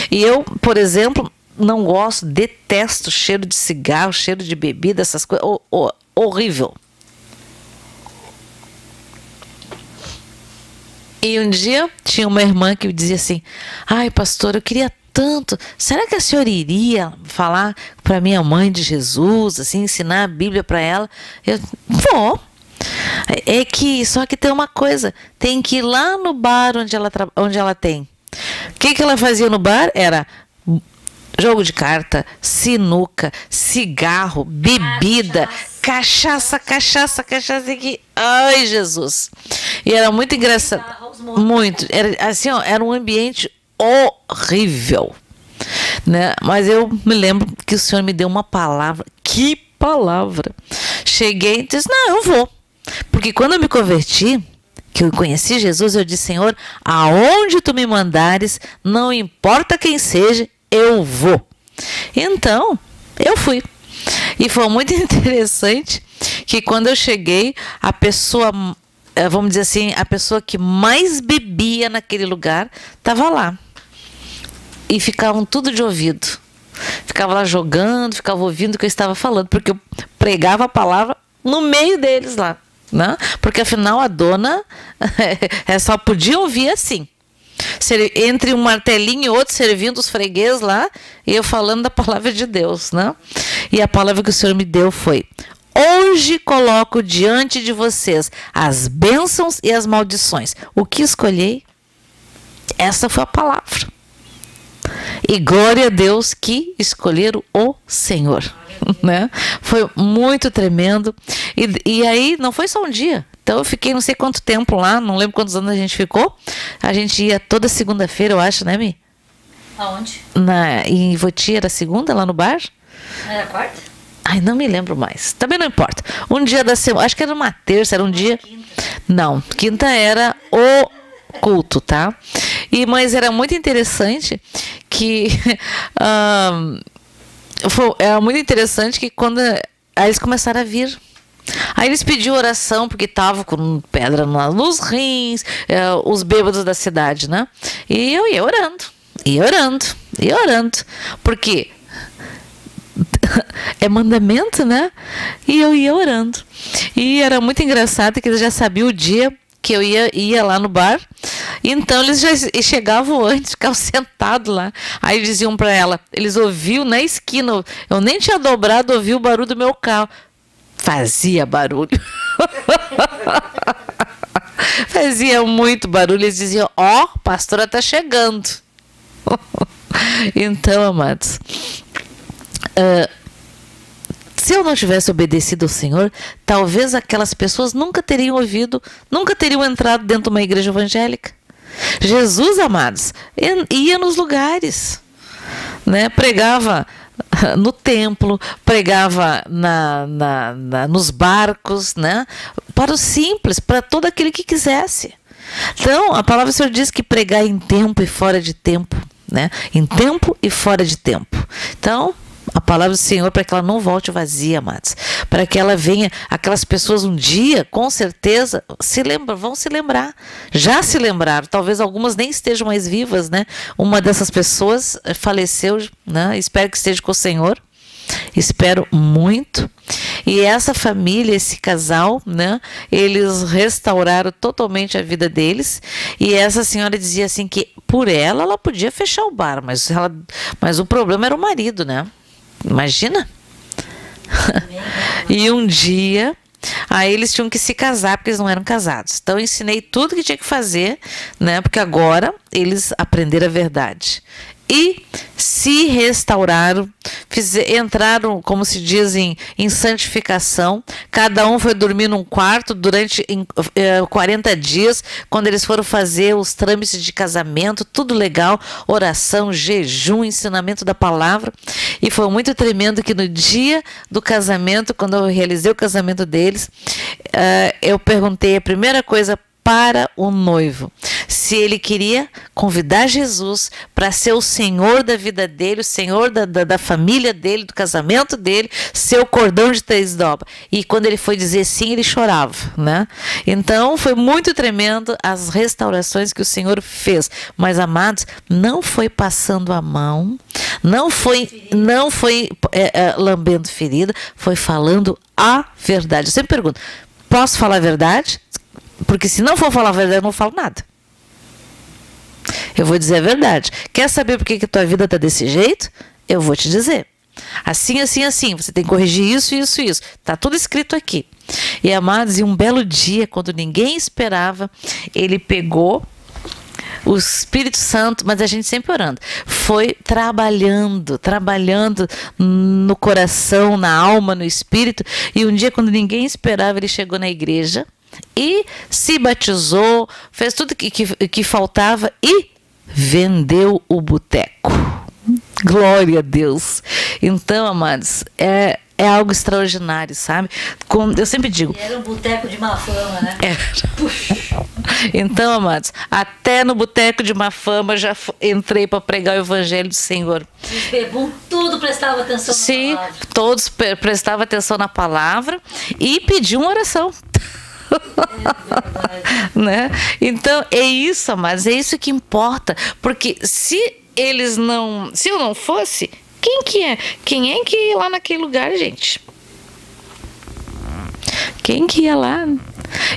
E eu, por exemplo, não gosto, detesto cheiro de cigarro, cheiro de bebida, essas coisas, horrível. E um dia tinha uma irmã que dizia assim, ai pastor, eu queria tanto, será que a senhora iria falar para minha mãe de Jesus, assim, ensinar a Bíblia para ela? Eu vou. Só que tem uma coisa, tem que ir lá no bar onde ela tem. O que ela fazia no bar? Era jogo de carta, sinuca, cigarro, bebida, cachaça aqui. Ai, Jesus. E era muito engraçado. Muito. Era assim, era um ambiente horrível. Né? Mas eu me lembro que o Senhor me deu uma palavra. Que palavra! Cheguei e disse, não, eu vou. Porque quando eu me converti, que eu conheci Jesus, eu disse, Senhor, aonde tu me mandares, não importa quem seja, eu vou. Então, eu fui. E foi muito interessante que quando eu cheguei, a pessoa, vamos dizer assim, a pessoa que mais bebia naquele lugar estava lá. E ficavam tudo de ouvido. Ficava lá jogando, ficava ouvindo o que eu estava falando, porque eu pregava a palavra no meio deles lá. Né? Porque afinal a dona só podia ouvir assim. Entre um martelinho e outro, servindo os fregueses lá, e eu falando da palavra de Deus, né? E a palavra que o Senhor me deu foi: hoje coloco diante de vocês as bênçãos e as maldições. O que escolhei? Essa foi a palavra. E glória a Deus que escolheram o Senhor. Né? Foi muito tremendo. E aí não foi só um dia, Então eu fiquei não sei quanto tempo lá, não lembro quantos anos a gente ficou. A gente ia toda segunda-feira, eu acho, né, Mi? Aonde? Em Voti era segunda, lá no bar? Era quarta? Ai, não me lembro mais. Também não importa. Um dia da semana, acho que era uma terça, era um dia... Quinta. Não, quinta era o culto, tá? Mas era muito interessante que... era muito interessante que quando... Aí eles começaram a vir. Aí eles pediam oração, porque estavam com pedra nos rins, os bêbados da cidade, né? E eu ia orando, porque é mandamento, né? E eu ia orando. E era muito engraçado que eles já sabiam o dia que eu ia lá no bar. Então eles já chegavam antes, ficavam sentados lá. Aí diziam para ela, eles ouviam na esquina, eu nem tinha dobrado, ouvi o barulho do meu carro. Fazia barulho. Fazia muito barulho. Eles diziam, ó, pastora está chegando. Então, amados, se eu não tivesse obedecido ao Senhor, talvez aquelas pessoas nunca teriam ouvido, nunca teriam entrado dentro de uma igreja evangélica. Jesus, amados, ia nos lugares, né? Pregava no templo, pregava nos barcos, né? Para os simples, para todo aquele que quisesse. Então, a palavra do Senhor diz que pregar em tempo e fora de tempo, né? Em tempo e fora de tempo. Então, a palavra do Senhor para que ela não volte vazia, amados. Para que ela venha, aquelas pessoas um dia, com certeza, vão se lembrar. Já se lembraram, talvez algumas nem estejam mais vivas, né? Uma dessas pessoas faleceu, né? Espero que esteja com o Senhor. Espero muito. E essa família, esse casal, né? Eles restauraram totalmente a vida deles. E essa senhora dizia assim que por ela podia fechar o bar, mas o problema era o marido, né? Imagina? E um dia, aí eles tinham que se casar, porque eles não eram casados. Então eu ensinei tudo que tinha que fazer, né? Porque agora eles aprenderam a verdade. E se restauraram, entraram, como se diz, em santificação. Cada um foi dormir num quarto durante 40 dias, quando eles foram fazer os trâmites de casamento, tudo legal, oração, jejum, ensinamento da palavra. E foi muito tremendo que no dia do casamento, quando eu realizei o casamento deles, eu perguntei a primeira coisa para o noivo, se ele queria convidar Jesus para ser o Senhor da vida dele, o Senhor da família dele, do casamento dele, ser o cordão de 3 dobras. E quando ele foi dizer sim, ele chorava, né? Então foi muito tremendo as restaurações que o Senhor fez. Mas, amados, não foi passando a mão, não foi lambendo ferida, foi falando a verdade. Eu sempre pergunto, posso falar a verdade? Porque se não for falar a verdade, eu não falo nada. Eu vou dizer a verdade. Quer saber por que a tua vida está desse jeito? Eu vou te dizer. Assim, assim, assim. Você tem que corrigir isso, isso, isso. Está tudo escrito aqui. E, amados, um belo dia, quando ninguém esperava, ele pegou o Espírito Santo, mas a gente sempre orando, foi trabalhando no coração, na alma, no espírito. E um dia, quando ninguém esperava, ele chegou na igreja e se batizou, fez tudo que faltava e vendeu o boteco. Glória a Deus. Então, amados, é algo extraordinário, sabe? Eu sempre digo... E era um boteco de má fama, né? Então, amados, até no boteco de má fama já entrei para pregar o evangelho do Senhor. Os bebum tudo prestava atenção na palavra. Sim, todos prestavam atenção na palavra e pediam uma oração. Né? Então é isso, amados, é isso que importa, porque se eu não fosse, quem é que ia lá naquele lugar, gente? Quem que ia lá?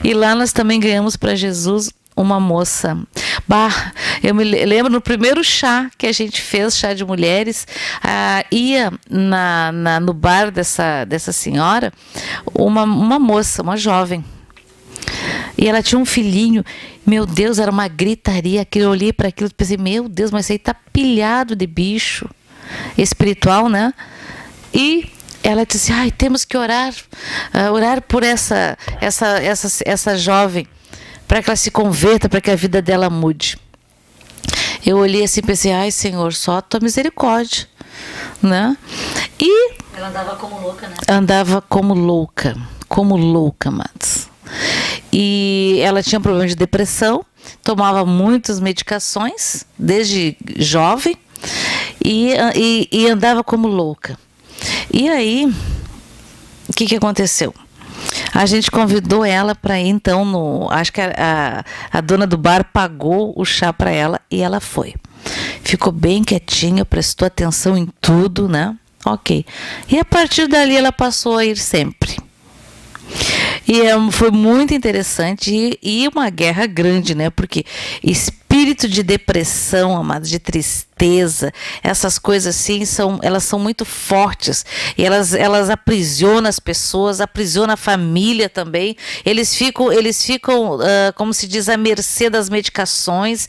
E lá nós também ganhamos para Jesus uma moça. Eu me lembro no primeiro chá que a gente fez, chá de mulheres, ia no bar dessa senhora uma moça, uma jovem. E ela tinha um filhinho, meu Deus, era uma gritaria, que eu olhei para aquilo e pensei, meu Deus, mas isso aí tá pilhado de bicho espiritual, né? E ela disse, ai, temos que orar por essa jovem, para que ela se converta, para que a vida dela mude. Eu olhei assim e pensei, ai, Senhor, só a tua misericórdia, né? E ela andava como louca, né? Andava como louca, amados. E ela tinha problema de depressão, tomava muitas medicações desde jovem e andava como louca. E aí, o que aconteceu? A gente convidou ela para ir, então, acho que a dona do bar pagou o chá para ela e ela foi. Ficou bem quietinha, prestou atenção em tudo, né? Ok. E a partir dali ela passou a ir sempre. E foi muito interessante e uma guerra grande, né? Porque espírito de depressão, amados, de tristeza, essas coisas assim, elas são muito fortes. E elas aprisionam as pessoas, aprisionam a família também. Eles ficam como se diz, à mercê das medicações.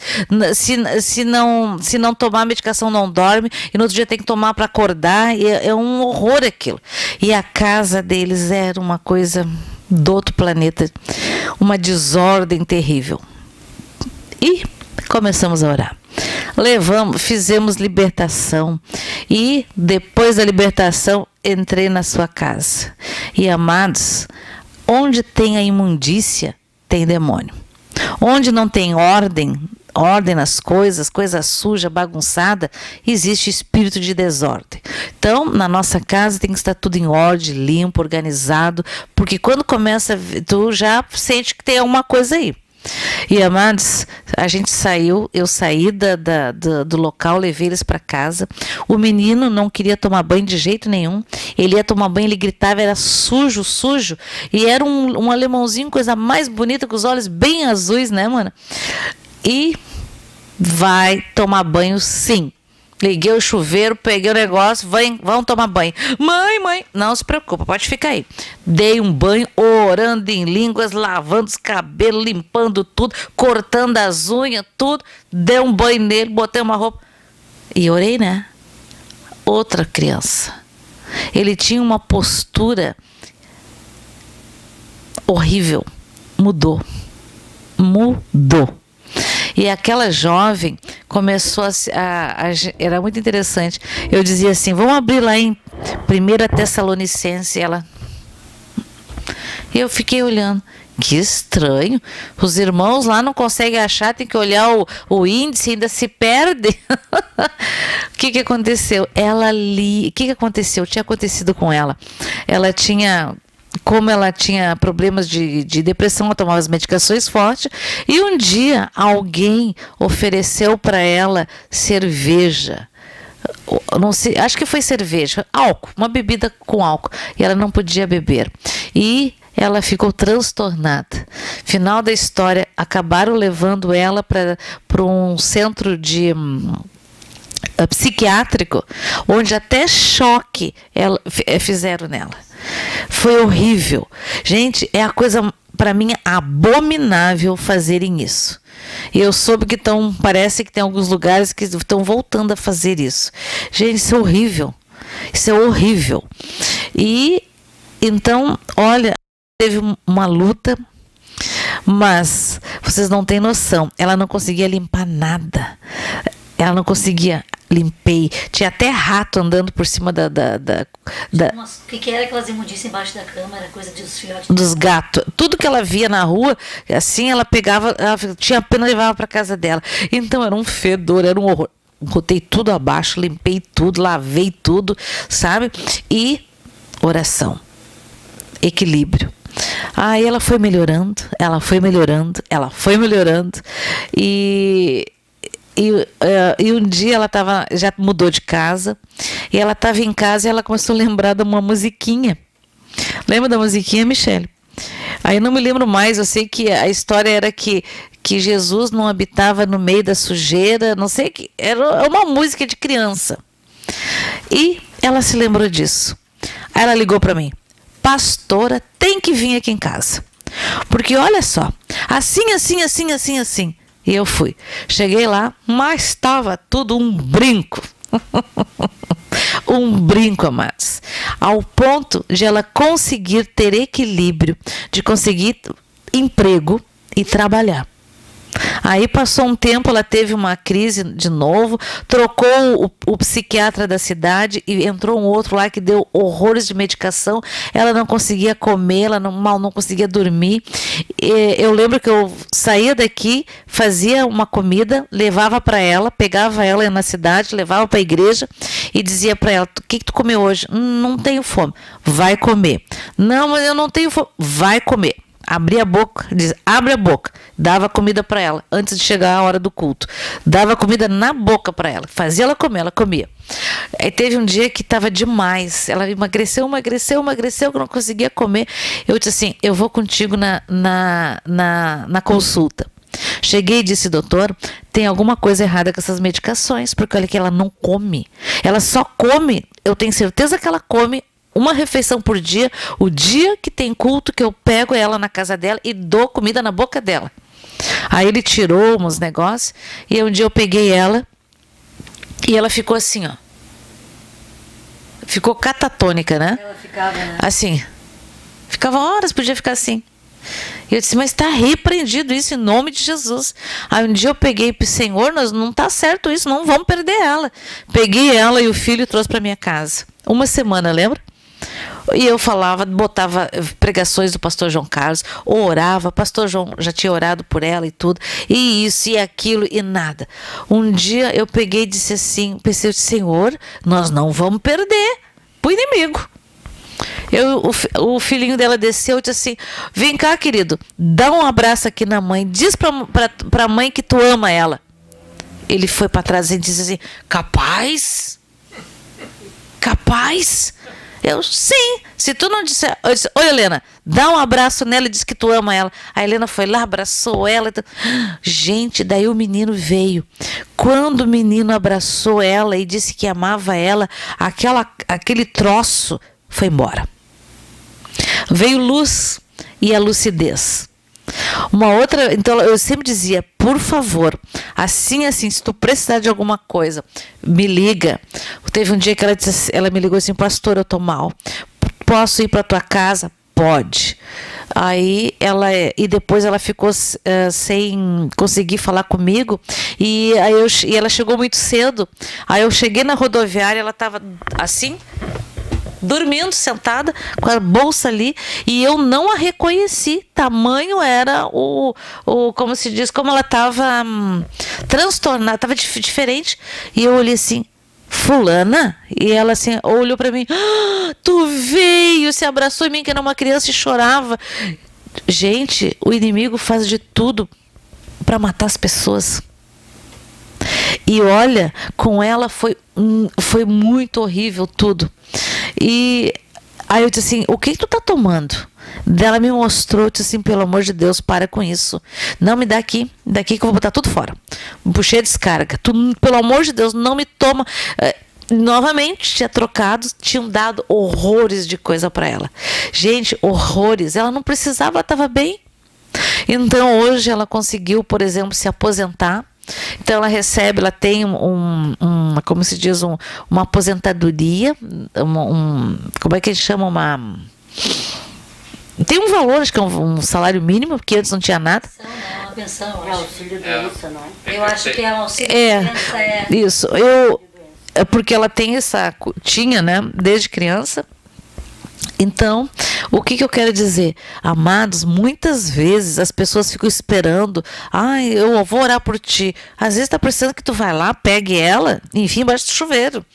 Se não tomar a medicação, não dorme. E no outro dia tem que tomar para acordar. E é um horror aquilo. E a casa deles era uma coisa do outro planeta, uma desordem terrível. E começamos a orar. Fizemos libertação. E depois da libertação, entrei na sua casa. E, amados, onde tem a imundícia, tem demônio. Onde não tem ordem nas coisas, coisa suja, bagunçada, existe espírito de desordem. Então, na nossa casa tem que estar tudo em ordem, limpo, organizado, porque quando começa, tu já sente que tem alguma coisa aí. E, amados, eu saí do local, levei eles para casa. O menino não queria tomar banho de jeito nenhum. Ele ia tomar banho, ele gritava, era sujo. E era um alemãozinho, coisa mais bonita, com os olhos bem azuis, né, mano? E vai tomar banho, sim. Liguei o chuveiro, peguei o negócio, vamos tomar banho. Mãe, não se preocupa, pode ficar aí. Dei um banho, orando em línguas, lavando os cabelos, limpando tudo, cortando as unhas, tudo. Dei um banho nele, botei uma roupa. E orei, né? Outra criança. Ele tinha uma postura horrível. Mudou. E aquela jovem começou era muito interessante. Eu dizia assim, vamos abrir lá em 1 Tessalonicense. E eu fiquei olhando. Que estranho. Os irmãos lá não conseguem achar, tem que olhar o índice, ainda se perde. O que aconteceu? O que aconteceu? Tinha acontecido com ela. Como ela tinha problemas de depressão, ela tomava as medicações fortes, e um dia alguém ofereceu para ela cerveja. Não sei, acho que foi cerveja, álcool, uma bebida com álcool, e ela não podia beber. E ela ficou transtornada. Final da história, acabaram levando ela para um centro de psiquiátrico, onde até choque fizeram nela. Foi horrível. Gente, é a coisa, para mim, abominável fazerem isso. E eu soube que parece que tem alguns lugares que estão voltando a fazer isso. Gente, isso é horrível. Isso é horrível. E, então, olha, teve uma luta, mas vocês não têm noção. Ela não conseguia limpar nada. Ela não conseguia. Limpei. Tinha até rato andando por cima O que era aquelas imundícias embaixo da cama? Era coisa dos filhotes? Dos gatos. Tudo que ela via na rua, assim, ela pegava, ela tinha pena e levava para casa dela. Então era um fedor, era um horror. Botei tudo abaixo, limpei tudo, lavei tudo, sabe? E oração. Equilíbrio. Aí ela foi melhorando. E um dia ela já mudou de casa, e ela estava em casa e ela começou a lembrar de uma musiquinha. Lembra da musiquinha, Michele? Aí eu não me lembro mais, eu sei que a história era que Jesus não habitava no meio da sujeira, não sei, era uma música de criança. E ela se lembrou disso. Aí ela ligou para mim, pastora, tem que vir aqui em casa, porque olha só, assim. E eu fui. Cheguei lá, mas estava tudo um brinco. Um brinco, amados. Ao ponto de ela conseguir ter equilíbrio, de conseguir emprego e trabalhar. Aí passou um tempo, ela teve uma crise de novo, trocou o psiquiatra da cidade e entrou um outro lá que deu horrores de medicação. Ela não conseguia comer, ela mal não conseguia dormir. Eu lembro que eu saía daqui, fazia uma comida, levava para ela, pegava ela na cidade, levava para a igreja e dizia para ela: o que tu comeu hoje? Não tenho fome. Vai comer. Não, mas eu não tenho fome. Vai comer. Abria a boca, diz, abre a boca, dava comida para ela antes de chegar a hora do culto, dava comida na boca para ela, fazia ela comer, ela comia. Aí teve um dia que estava demais, ela emagreceu, que não conseguia comer. Eu disse assim: eu vou contigo na consulta. Cheguei e disse: doutor, tem alguma coisa errada com essas medicações, porque olha que ela não come, ela só come, eu tenho certeza que ela come uma refeição por dia, o dia que tem culto, que eu pego ela na casa dela e dou comida na boca dela. Aí ele tirou uns negócios e um dia eu peguei ela e ela ficou assim, ó. Ficou catatônica, né? Ela ficava, né? Assim. Ficava horas, podia ficar assim. E eu disse: mas está repreendido isso em nome de Jesus. Aí um dia eu peguei para o Senhor: não está certo isso, não vamos perder ela. Peguei ela e o filho e trouxe para minha casa. Uma semana, lembra? E eu falava, botava pregações do pastor João Carlos, orava, pastor João já tinha orado por ela e tudo, e isso e aquilo e nada. Um dia eu peguei e disse assim, pensei: Senhor, nós não vamos perder pro inimigo. O filhinho dela desceu e disse assim: vem cá, querido, dá um abraço aqui na mãe, diz pra mãe que tu ama ela. Ele foi para trás e disse assim: capaz? Capaz? Eu, sim, se tu não disser. Eu disse: oi, Helena, dá um abraço nela e diz que tu ama ela. A Helena foi lá, abraçou ela. Gente, daí o menino veio. Quando o menino abraçou ela e disse que amava ela, aquele troço foi embora. Veio luz e a lucidez. Uma outra, então eu sempre dizia: por favor, assim, se tu precisar de alguma coisa, me liga. Teve um dia que ela me ligou assim: pastor, eu tô mal, posso ir para tua casa? Pode. Aí e depois ela ficou sem conseguir falar comigo, e ela chegou muito cedo. Aí eu cheguei na rodoviária, ela estava assim, dormindo, sentada, com a bolsa ali, e eu não a reconheci. Tamanho era como se diz, como ela estava transtornada, estava diferente. E eu olhei assim: fulana? E ela assim, olhou para mim: ah, tu veio, se abraçou em mim, que era uma criança, e chorava. Gente, o inimigo faz de tudo para matar as pessoas. E olha, com ela foi muito horrível tudo. E aí eu disse assim: o que tu tá tomando? Ela me mostrou, eu disse assim: pelo amor de Deus, para com isso. Não me dá daqui que eu vou botar tudo fora. Puxei a descarga. Tu, pelo amor de Deus, não me toma. Novamente, tinham dado horrores de coisa para ela. Gente, horrores. Ela não precisava, ela estava bem. Então hoje ela conseguiu, por exemplo, se aposentar. Então ela tem como se diz, uma aposentadoria, como é que eles chamam, tem um valor, acho que é um salário mínimo, porque antes não tinha nada. Não, uma pensão, É auxílio doença, não é? eu acho que é um auxílio doença, Isso, porque ela tem tinha, né, desde criança. Então, o que eu quero dizer? Amados, muitas vezes as pessoas ficam esperando: eu vou orar por ti. Às vezes está precisando que tu vai lá, pegue ela, enfim, embaixo do chuveiro.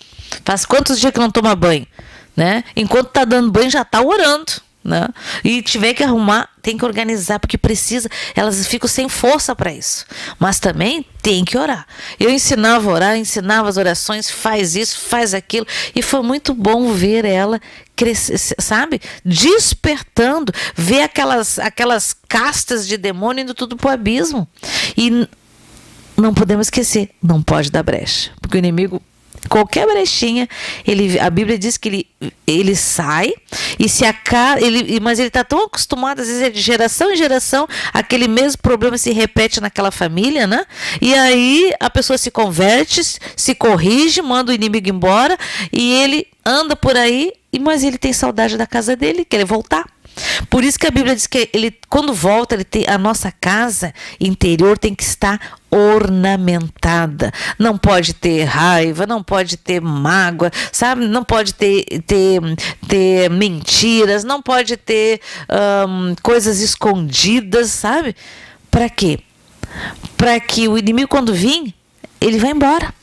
Faz quantos dias que não toma banho, né? Enquanto está dando banho, já está orando, né? E tiver que arrumar, tem que organizar, porque precisa. Elas ficam sem força para isso. Mas também tem que orar. Eu ensinava a orar, ensinava as orações, faz isso, faz aquilo. E foi muito bom ver ela crescer, sabe? Despertando, ver aquelas castas de demônio indo tudo pro abismo. E não podemos esquecer, não pode dar brecha, porque o inimigo Qualquer brechinha, a Bíblia diz que ele sai, e mas ele está tão acostumado, às vezes é de geração em geração, aquele mesmo problema se repete naquela família, né? E aí a pessoa se converte, se corrige, manda o inimigo embora, e ele anda por aí, mas ele tem saudade da casa dele, quer voltar. Por isso que a Bíblia diz que quando volta, a nossa casa interior tem que estar ornamentada. Não pode ter raiva, não pode ter mágoa, sabe? Não pode ter mentiras, não pode ter coisas escondidas, sabe? Para quê? Para que o inimigo, quando vir, ele vai embora.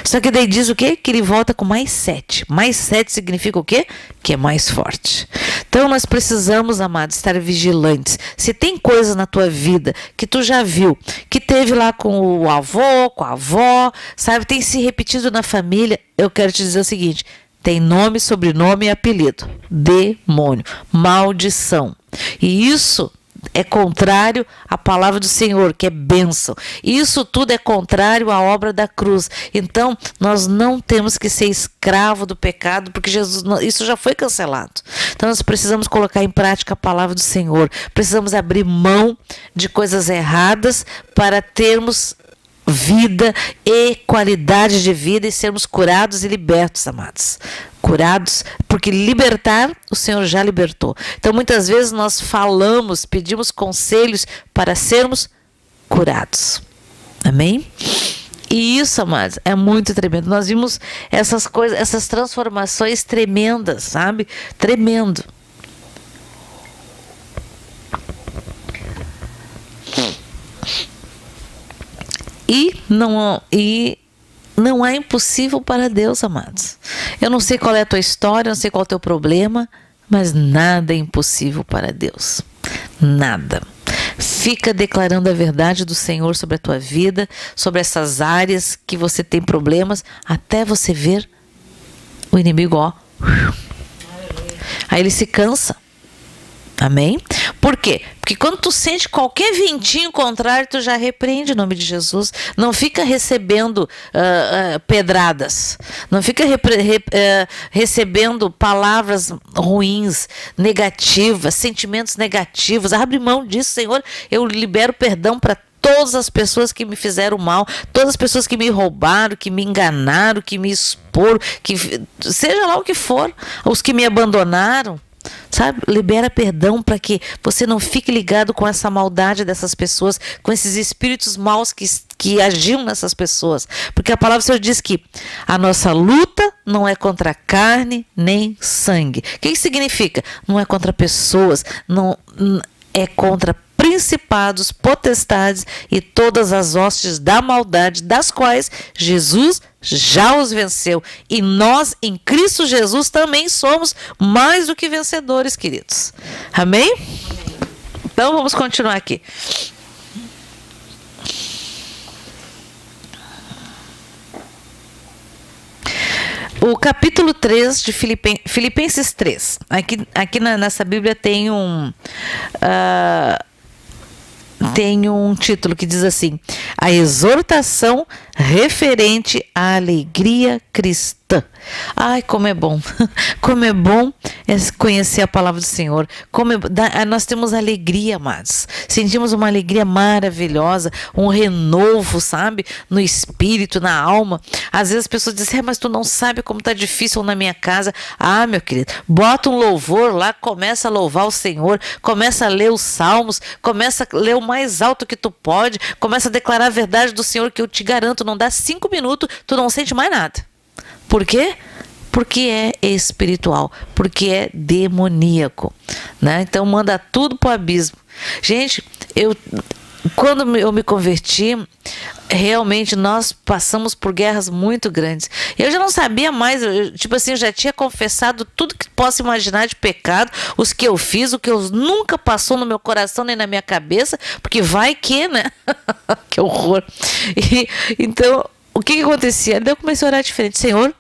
Só que daí diz o quê? Que ele volta com mais 7. Mais 7 significa o quê? Que é mais forte. Então nós precisamos, amados, estar vigilantes. Se tem coisa na tua vida que tu já viu, que teve lá com o avô, com a avó, sabe, tem se repetido na família, eu quero te dizer o seguinte: tem nome, sobrenome e apelido. Demônio, maldição. E isso é contrário à palavra do Senhor, que é bênção. Isso tudo é contrário à obra da cruz. Então, nós não temos que ser escravo do pecado, porque isso já foi cancelado. Então, nós precisamos colocar em prática a palavra do Senhor. Precisamos abrir mão de coisas erradas para termos vida e qualidade de vida e sermos curados e libertos, amados. Curados, porque libertar, o Senhor já libertou. Então, muitas vezes nós falamos, pedimos conselhos para sermos curados. Amém? E isso, amados, é muito tremendo. Nós vimos essas coisas, essas transformações tremendas, sabe? Tremendo. E não é impossível para Deus, amados. Eu não sei qual é a tua história, não sei qual é o teu problema, mas nada é impossível para Deus. Nada. Fica declarando a verdade do Senhor sobre a tua vida, sobre essas áreas que você tem problemas, até você ver o inimigo, ó. Aí ele se cansa. Amém? Por quê? Porque quando tu sente qualquer ventinho contrário, tu já repreende em nome de Jesus. Não fica recebendo pedradas. Não fica recebendo palavras ruins, negativas, sentimentos negativos. Abre mão disso, Senhor. Eu libero perdão para todas as pessoas que me fizeram mal, todas as pessoas que me roubaram, que me enganaram, que me exporam, que seja lá o que for, os que me abandonaram. Sabe? Libera perdão para que você não fique ligado com essa maldade dessas pessoas, com esses espíritos maus que agiam nessas pessoas. Porque a palavra do Senhor diz que a nossa luta não é contra carne nem sangue. O que significa? Não é contra pessoas, não é contra principados, potestades e todas as hostes da maldade, das quais Jesus já os venceu. E nós, em Cristo Jesus, também somos mais do que vencedores, queridos. Amém? Então, vamos continuar aqui. O capítulo 3 de Filipenses 3. Aqui nessa Bíblia tem um título que diz assim: a exortação referente à alegria cristã. Ai, como é bom, como é bom conhecer a palavra do Senhor, nós temos alegria, amados, sentimos uma alegria maravilhosa, um renovo, sabe, no espírito, na alma. Às vezes as pessoas dizem, mas tu não sabe como está difícil na minha casa. Ah, meu querido, bota um louvor lá, começa a louvar o Senhor, começa a ler os salmos, começa a ler o mais alto que tu pode, começa a declarar a verdade do Senhor, que eu te garanto, não dá 5 minutos, tu não sente mais nada. Por quê? Porque é espiritual, porque é demoníaco, né? Então manda tudo para o abismo. Gente, quando eu me converti, realmente nós passamos por guerras muito grandes. Eu já não sabia mais, eu já tinha confessado tudo que posso imaginar de pecado, os que eu fiz, o que eu nunca passou no meu coração nem na minha cabeça, porque vai que, né? Que horror. Então, o que acontecia? Daí eu comecei a orar diferente. Senhor,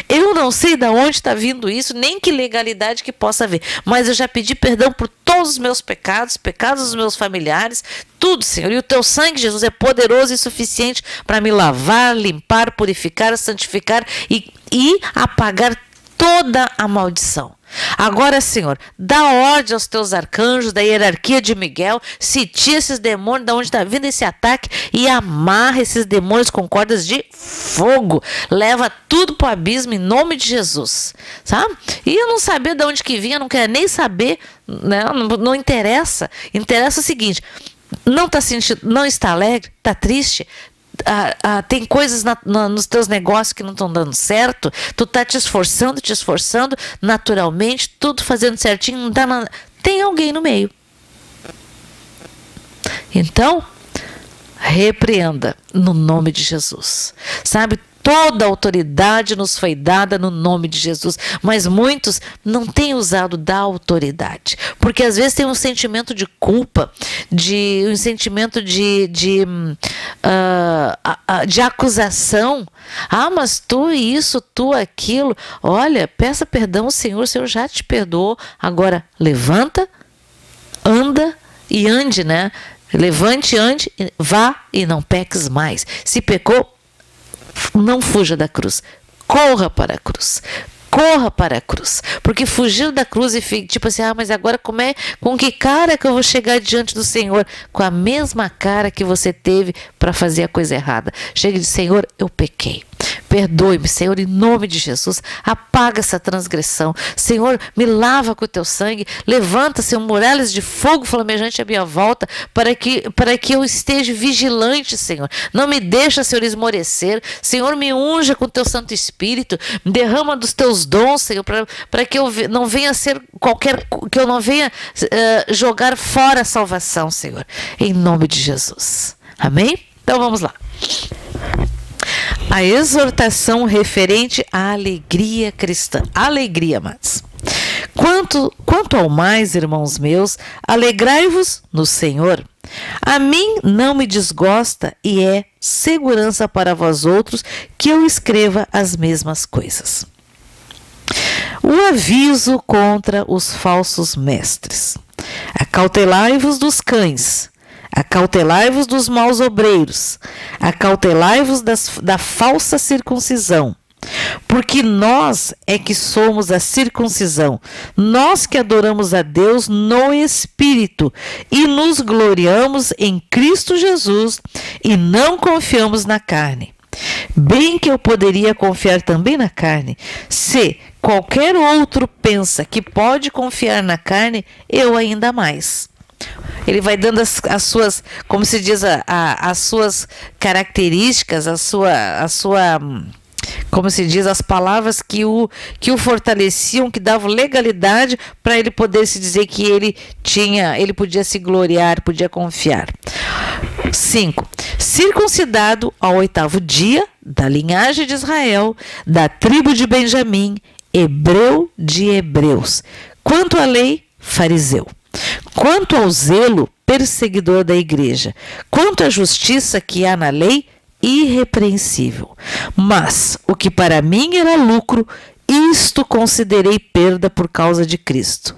Eu não sei de onde está vindo isso, nem que legalidade que possa haver, mas eu já pedi perdão por todos os meus pecados, pecados dos meus familiares, tudo, Senhor. E o teu sangue, Jesus, é poderoso e suficiente para me lavar, limpar, purificar, santificar e apagar toda a maldição. Agora, Senhor, dá ordem aos teus arcanjos da hierarquia de Miguel, sitia esses demônios, de onde está vindo esse ataque, e amarra esses demônios com cordas de fogo. Leva tudo para o abismo em nome de Jesus, sabe? E eu não sabia de onde que vinha, não quero nem saber, né? Não interessa. Interessa o seguinte: não está sentindo, não está alegre, está triste. Tem coisas nos teus negócios que não estão dando certo, tu está te esforçando naturalmente, tudo fazendo certinho, não dá nada. Tem alguém no meio. Então, repreenda no nome de Jesus. Sabe, toda a autoridade nos foi dada no nome de Jesus, mas muitos não têm usado da autoridade, porque às vezes tem um sentimento de culpa, um sentimento de acusação. Mas tu isso, tu aquilo. Olha, peça perdão ao Senhor, o Senhor já te perdoou. Agora levanta, anda e ande, né? Levante, ande, vá e não peques mais. Se pecou, não fuja da cruz, corra para a cruz. Corra para a cruz, porque fugir da cruz e tipo assim, mas agora com que cara que eu vou chegar diante do Senhor? Com a mesma cara que você teve para fazer a coisa errada. Chega de: Senhor, eu pequei. Perdoe-me, Senhor, em nome de Jesus. Apaga essa transgressão. Senhor, me lava com o teu sangue. Levanta, Senhor, muralhas de fogo flamejante à minha volta, para que eu esteja vigilante, Senhor. Não me deixa, Senhor, esmorecer. Senhor, me unja com o teu Santo Espírito. Derrama dos teus dons, Senhor, para que eu não venha ser que eu não venha jogar fora a salvação, Senhor. Em nome de Jesus. Amém? Então vamos lá. A exortação referente à alegria cristã. Alegria, amados. Quanto ao mais, irmãos meus, alegrai-vos no Senhor. A mim não me desgosta e é segurança para vós outros que eu escreva as mesmas coisas. O aviso contra os falsos mestres. Acautelai-vos dos cães. Acautelai-vos dos maus obreiros, acautelai-vos da falsa circuncisão, porque nós é que somos a circuncisão, nós que adoramos a Deus no Espírito e nos gloriamos em Cristo Jesus e não confiamos na carne. Bem que eu poderia confiar também na carne, se qualquer outro pensa que pode confiar na carne, eu ainda mais. Ele vai dando as suas, como se diz, as suas características, a sua, como se diz, as palavras que o fortaleciam, que davam legalidade para ele poder se dizer que ele podia se gloriar, podia confiar. 5. Circuncidado ao 8º dia, da linhagem de Israel, da tribo de Benjamim, hebreu de hebreus. Quanto à lei, fariseu. Quanto ao zelo, perseguidor da igreja. Quanto à justiça que há na lei, irrepreensível. Mas o que para mim era lucro, isto considerei perda por causa de Cristo.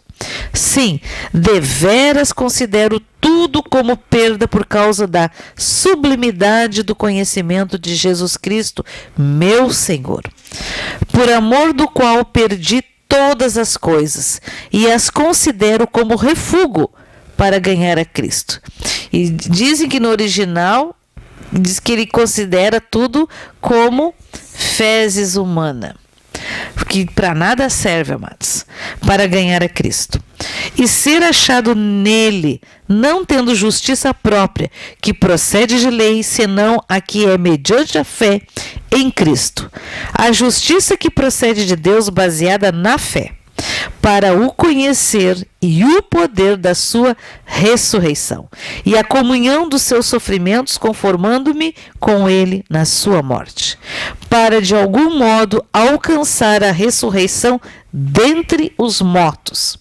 Sim, deveras considero tudo como perda por causa da sublimidade do conhecimento de Jesus Cristo, meu Senhor, por amor do qual perdi todas as coisas e as considero como refúgio para ganhar a Cristo. E dizem que no original diz que ele considera tudo como fezes humana, que para nada serve, amados, para ganhar a Cristo. E ser achado nele, não tendo justiça própria, que procede de lei, senão a que é mediante a fé em Cristo. A justiça que procede de Deus baseada na fé, para o conhecer e o poder da sua ressurreição, e a comunhão dos seus sofrimentos, conformando-me com ele na sua morte, para de algum modo alcançar a ressurreição dentre os mortos.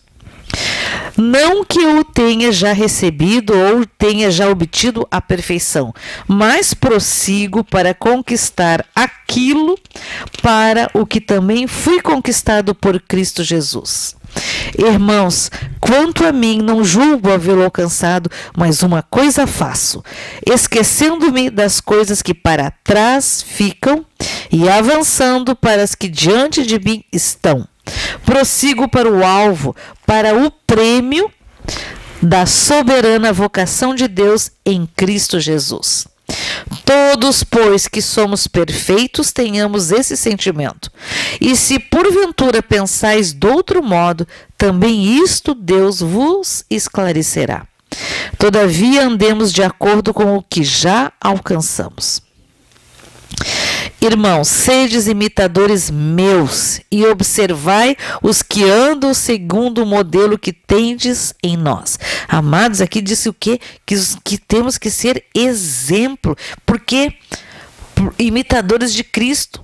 Não que eu o tenha já recebido ou tenha já obtido a perfeição, mas prossigo para conquistar aquilo para o que também fui conquistado por Cristo Jesus. Irmãos, quanto a mim, não julgo havê-lo alcançado, mas uma coisa faço, esquecendo-me das coisas que para trás ficam e avançando para as que diante de mim estão. Prossigo para o alvo, para o prêmio da soberana vocação de Deus em Cristo Jesus. Todos, pois, que somos perfeitos, tenhamos esse sentimento. E se porventura pensais de outro modo, também isto Deus vos esclarecerá. Todavia, andemos de acordo com o que já alcançamos. Irmãos, sedes imitadores meus e observai os que andam segundo o modelo que tendes em nós. Amados, aqui disse o quê? Que temos que ser exemplo, porque imitadores de Cristo.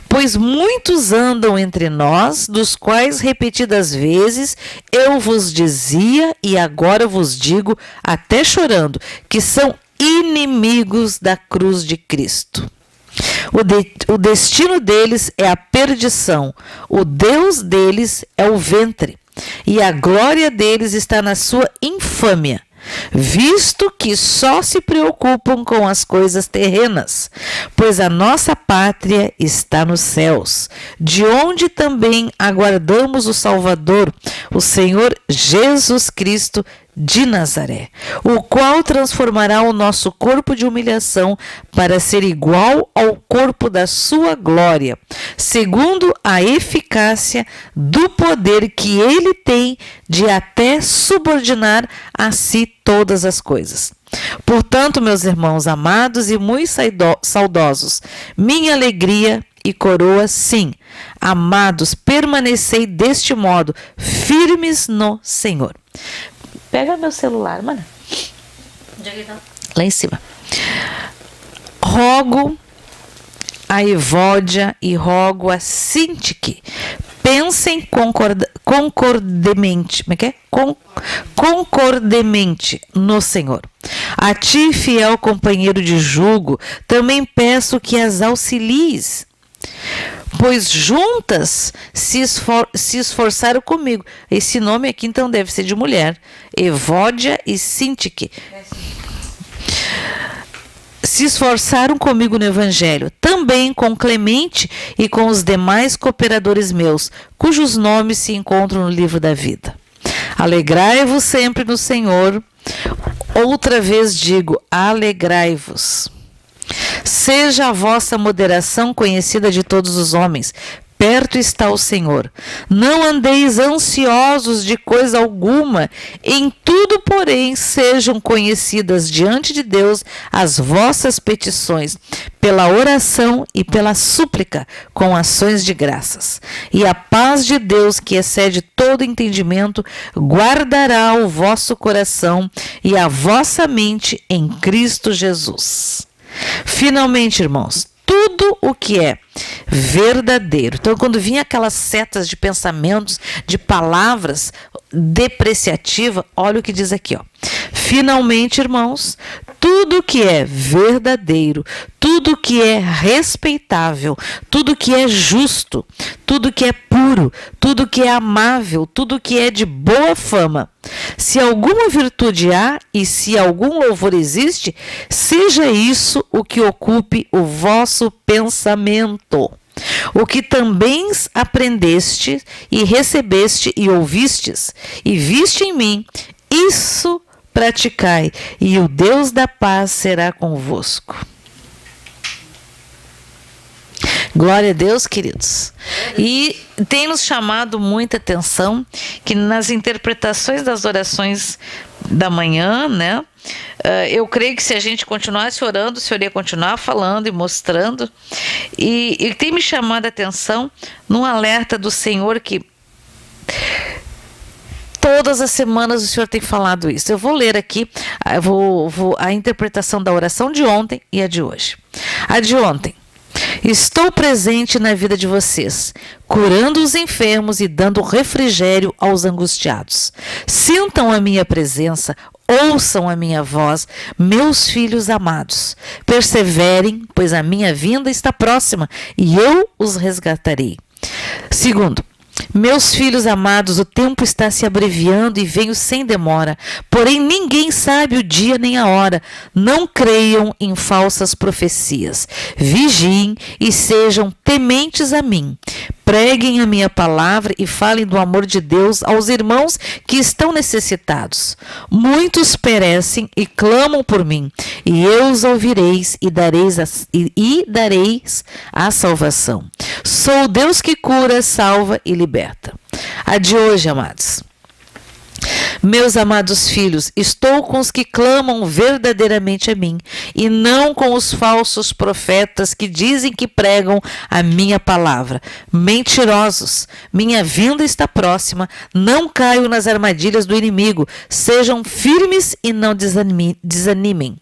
Pois muitos andam entre nós, dos quais repetidas vezes eu vos dizia e agora vos digo, até chorando, que são inimigos da cruz de Cristo. O destino deles é a perdição, o Deus deles é o ventre, e a glória deles está na sua infâmia, visto que só se preocupam com as coisas terrenas, pois a nossa pátria está nos céus, de onde também aguardamos o Salvador, o Senhor Jesus Cristo de Nazaré, o qual transformará o nosso corpo de humilhação para ser igual ao corpo da sua glória, segundo a eficácia do poder que ele tem de até subordinar a si todas as coisas. Portanto, meus irmãos amados e muito saudosos, minha alegria e coroa, sim, amados, permanecei deste modo, firmes no Senhor. Pega meu celular, mano. Onde é que tá? Lá em cima. Rogo a Evódia e rogo a Sintique. Pensem concordemente. Como é que é? Concordemente no Senhor. A ti, fiel companheiro de jugo, também peço que as auxilies, pois juntas se esforçaram comigo. Esse nome aqui então deve ser de mulher. Evódia e Sintique. Se esforçaram comigo no Evangelho, também com Clemente e com os demais cooperadores meus, cujos nomes se encontram no livro da vida. Alegrai-vos sempre no Senhor. Outra vez digo, alegrai-vos. Seja a vossa moderação conhecida de todos os homens. Perto está o Senhor. Não andeis ansiosos de coisa alguma. Em tudo, porém, sejam conhecidas diante de Deus as vossas petições, pela oração e pela súplica, com ações de graças. E a paz de Deus, que excede todo entendimento, guardará o vosso coração e a vossa mente em Cristo Jesus. Finalmente, irmãos, tudo o que é verdadeiro. Então, quando vinha aquelas setas de pensamentos, de palavras depreciativas, olha o que diz aqui, ó. Finalmente, irmãos, tudo que é verdadeiro, tudo que é respeitável, tudo que é justo, tudo que é puro, tudo que é amável, tudo que é de boa fama. Se alguma virtude há e se algum louvor existe, seja isso o que ocupe o vosso pensamento. O que também aprendeste e recebeste e ouvistes e viste em mim, isso praticai, e o Deus da paz será convosco. Glória a Deus, queridos. E tem nos chamado muita atenção que nas interpretações das orações da manhã, né? Eu creio que se a gente continuasse orando, o Senhor ia continuar falando e mostrando. E tem me chamado a atenção num alerta do Senhor que todas as semanas o Senhor tem falado isso. Eu vou ler aqui a interpretação da oração de ontem e a de hoje. A de ontem. Estou presente na vida de vocês, curando os enfermos e dando refrigério aos angustiados. Sintam a minha presença, ouçam a minha voz, meus filhos amados. Perseverem, pois a minha vinda está próxima e eu os resgatarei. Segundo, meus filhos amados, o tempo está se abreviando e venho sem demora. Porém, ninguém sabe o dia nem a hora. Não creiam em falsas profecias. Vigiem e sejam tementes a mim. Preguem a minha palavra e falem do amor de Deus aos irmãos que estão necessitados. Muitos perecem e clamam por mim, e eu os ouvireis e dareis a salvação. Sou o Deus que cura, salva e liberta. A de hoje, amados. Meus amados filhos, estou com os que clamam verdadeiramente a mim, e não com os falsos profetas que dizem que pregam a minha palavra. Mentirosos, minha vinda está próxima, não caiam nas armadilhas do inimigo, sejam firmes e não desanimem.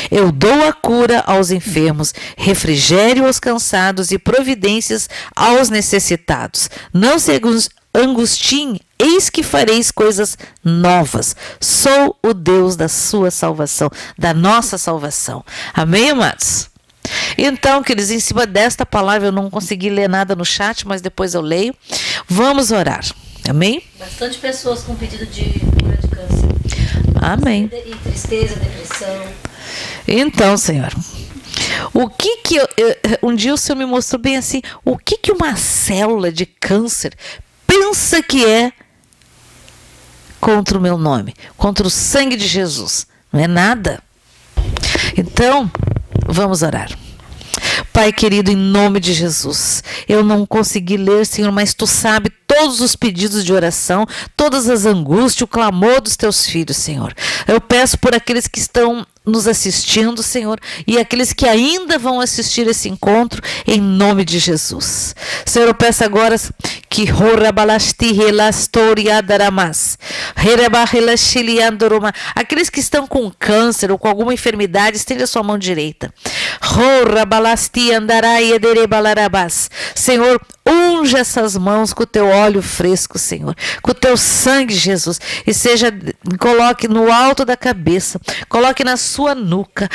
Eu dou a cura aos enfermos, refrigério aos cansados e providências aos necessitados. Não se angustiem, eis que fareis coisas novas. Sou o Deus da sua salvação, da nossa salvação. Amém, amados? Então, queridos, em cima desta palavra eu não consegui ler nada no chat, mas depois eu leio. Vamos orar. Amém? Bastante pessoas com pedido de cura de câncer. Amém. E tristeza, depressão. Então, Senhor, o que um dia o Senhor me mostrou bem assim, o que uma célula de câncer pensa que é contra o meu nome, contra o sangue de Jesus? Não é nada. Então, vamos orar. Pai querido, em nome de Jesus, eu não consegui ler, Senhor, mas Tu sabe todos os pedidos de oração, todas as angústias, o clamor dos Teus filhos, Senhor. Eu peço por aqueles que estão nos assistindo, Senhor, e aqueles que ainda vão assistir esse encontro, em nome de Jesus. Senhor, eu peço agora que aqueles que estão com câncer ou com alguma enfermidade, estenda a sua mão direita. Senhor, unge essas mãos com o teu óleo fresco, Senhor, com o teu sangue, Jesus, e coloque no alto da cabeça, coloque na sua nuca.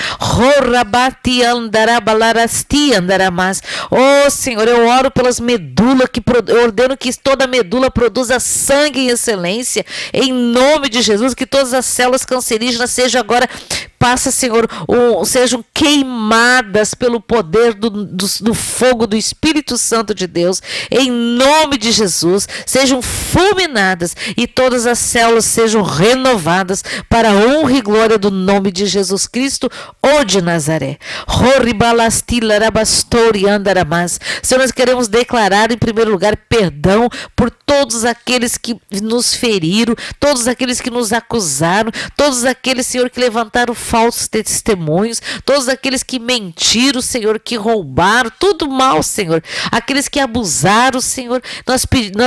Oh, Senhor, eu oro pelas medulas, eu ordeno que toda medula produza sangue em excelência, em nome de Jesus, que todas as células cancerígenas sejam agora, Senhor, sejam queimadas pelo poder do fogo do Espírito Santo de Deus, em nome de Jesus, sejam fulminadas e todas as células sejam renovadas para a honra e glória do nome de Jesus Cristo, o de Nazaré. Senhor, nós queremos declarar em primeiro lugar perdão por todos aqueles que nos feriram, todos aqueles que nos acusaram, todos aqueles, Senhor, que levantaram falsos testemunhos, todos aqueles que mentiram, Senhor, que roubaram, tudo mal, Senhor, aqueles que abusaram, Senhor, nós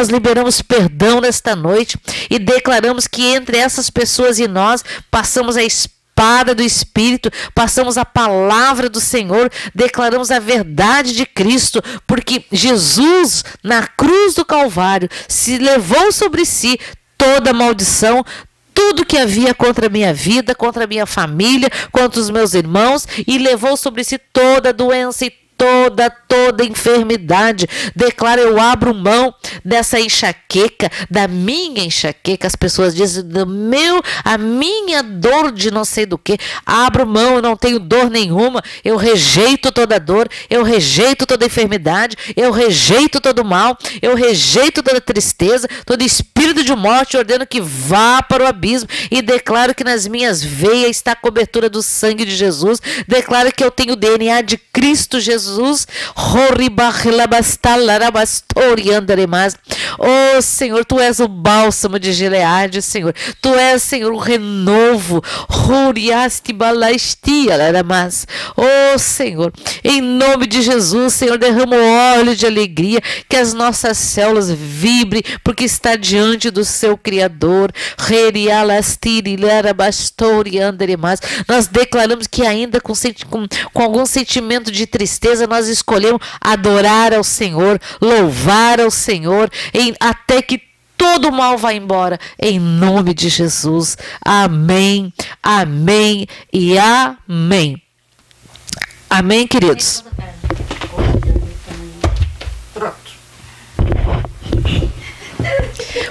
liberamos perdão nesta noite e declaramos que entre essas pessoas e nós passamos a espada do Espírito, passamos a palavra do Senhor, declaramos a verdade de Cristo, porque Jesus na cruz do Calvário se levou sobre si toda maldição, tudo que havia contra a minha vida, contra a minha família, contra os meus irmãos, e levou sobre si toda doença e toda enfermidade. Declaro, eu abro mão dessa enxaqueca, da minha enxaqueca. As pessoas dizem, a minha dor de não sei do que. Abro mão, eu não tenho dor nenhuma. Eu rejeito toda dor, eu rejeito toda enfermidade, eu rejeito todo mal, eu rejeito toda tristeza, todo espírito de morte. Ordeno que vá para o abismo e declaro que nas minhas veias está a cobertura do sangue de Jesus. Declaro que eu tenho o DNA de Cristo Jesus. Oh, Senhor, Tu és o bálsamo de Gileade, Senhor. Tu és, Senhor, o renovo. Oh, Senhor, em nome de Jesus, Senhor, derrama o óleo de alegria, que as nossas células vibrem, porque está diante do seu Criador. Nós declaramos que ainda com algum sentimento de tristeza, nós escolhemos adorar ao Senhor, louvar ao Senhor, até que todo o mal vá embora, em nome de Jesus. Amém, amém e amém. Amém, queridos? Pronto.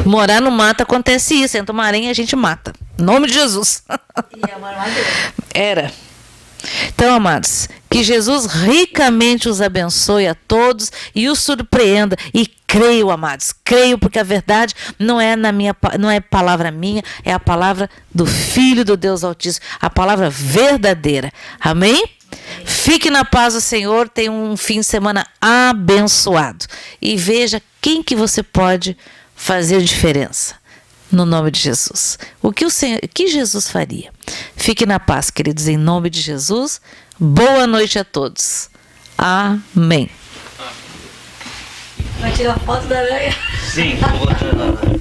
Morar no mato acontece isso. Entra uma aranha, a gente mata. Em nome de Jesus. E é uma armadura. Era. Então, amados, que Jesus ricamente os abençoe a todos e os surpreenda. E creio, amados, creio, porque a verdade não é palavra minha, é a palavra do Filho do Deus Altíssimo, a palavra verdadeira. Amém? Fique na paz do Senhor, tenha um fim de semana abençoado. E veja quem que você pode fazer diferença. No nome de Jesus. O que Jesus faria? Fique na paz, queridos, em nome de Jesus. Boa noite a todos. Amém. Vai tirar foto da aranha? Sim, vou tirar.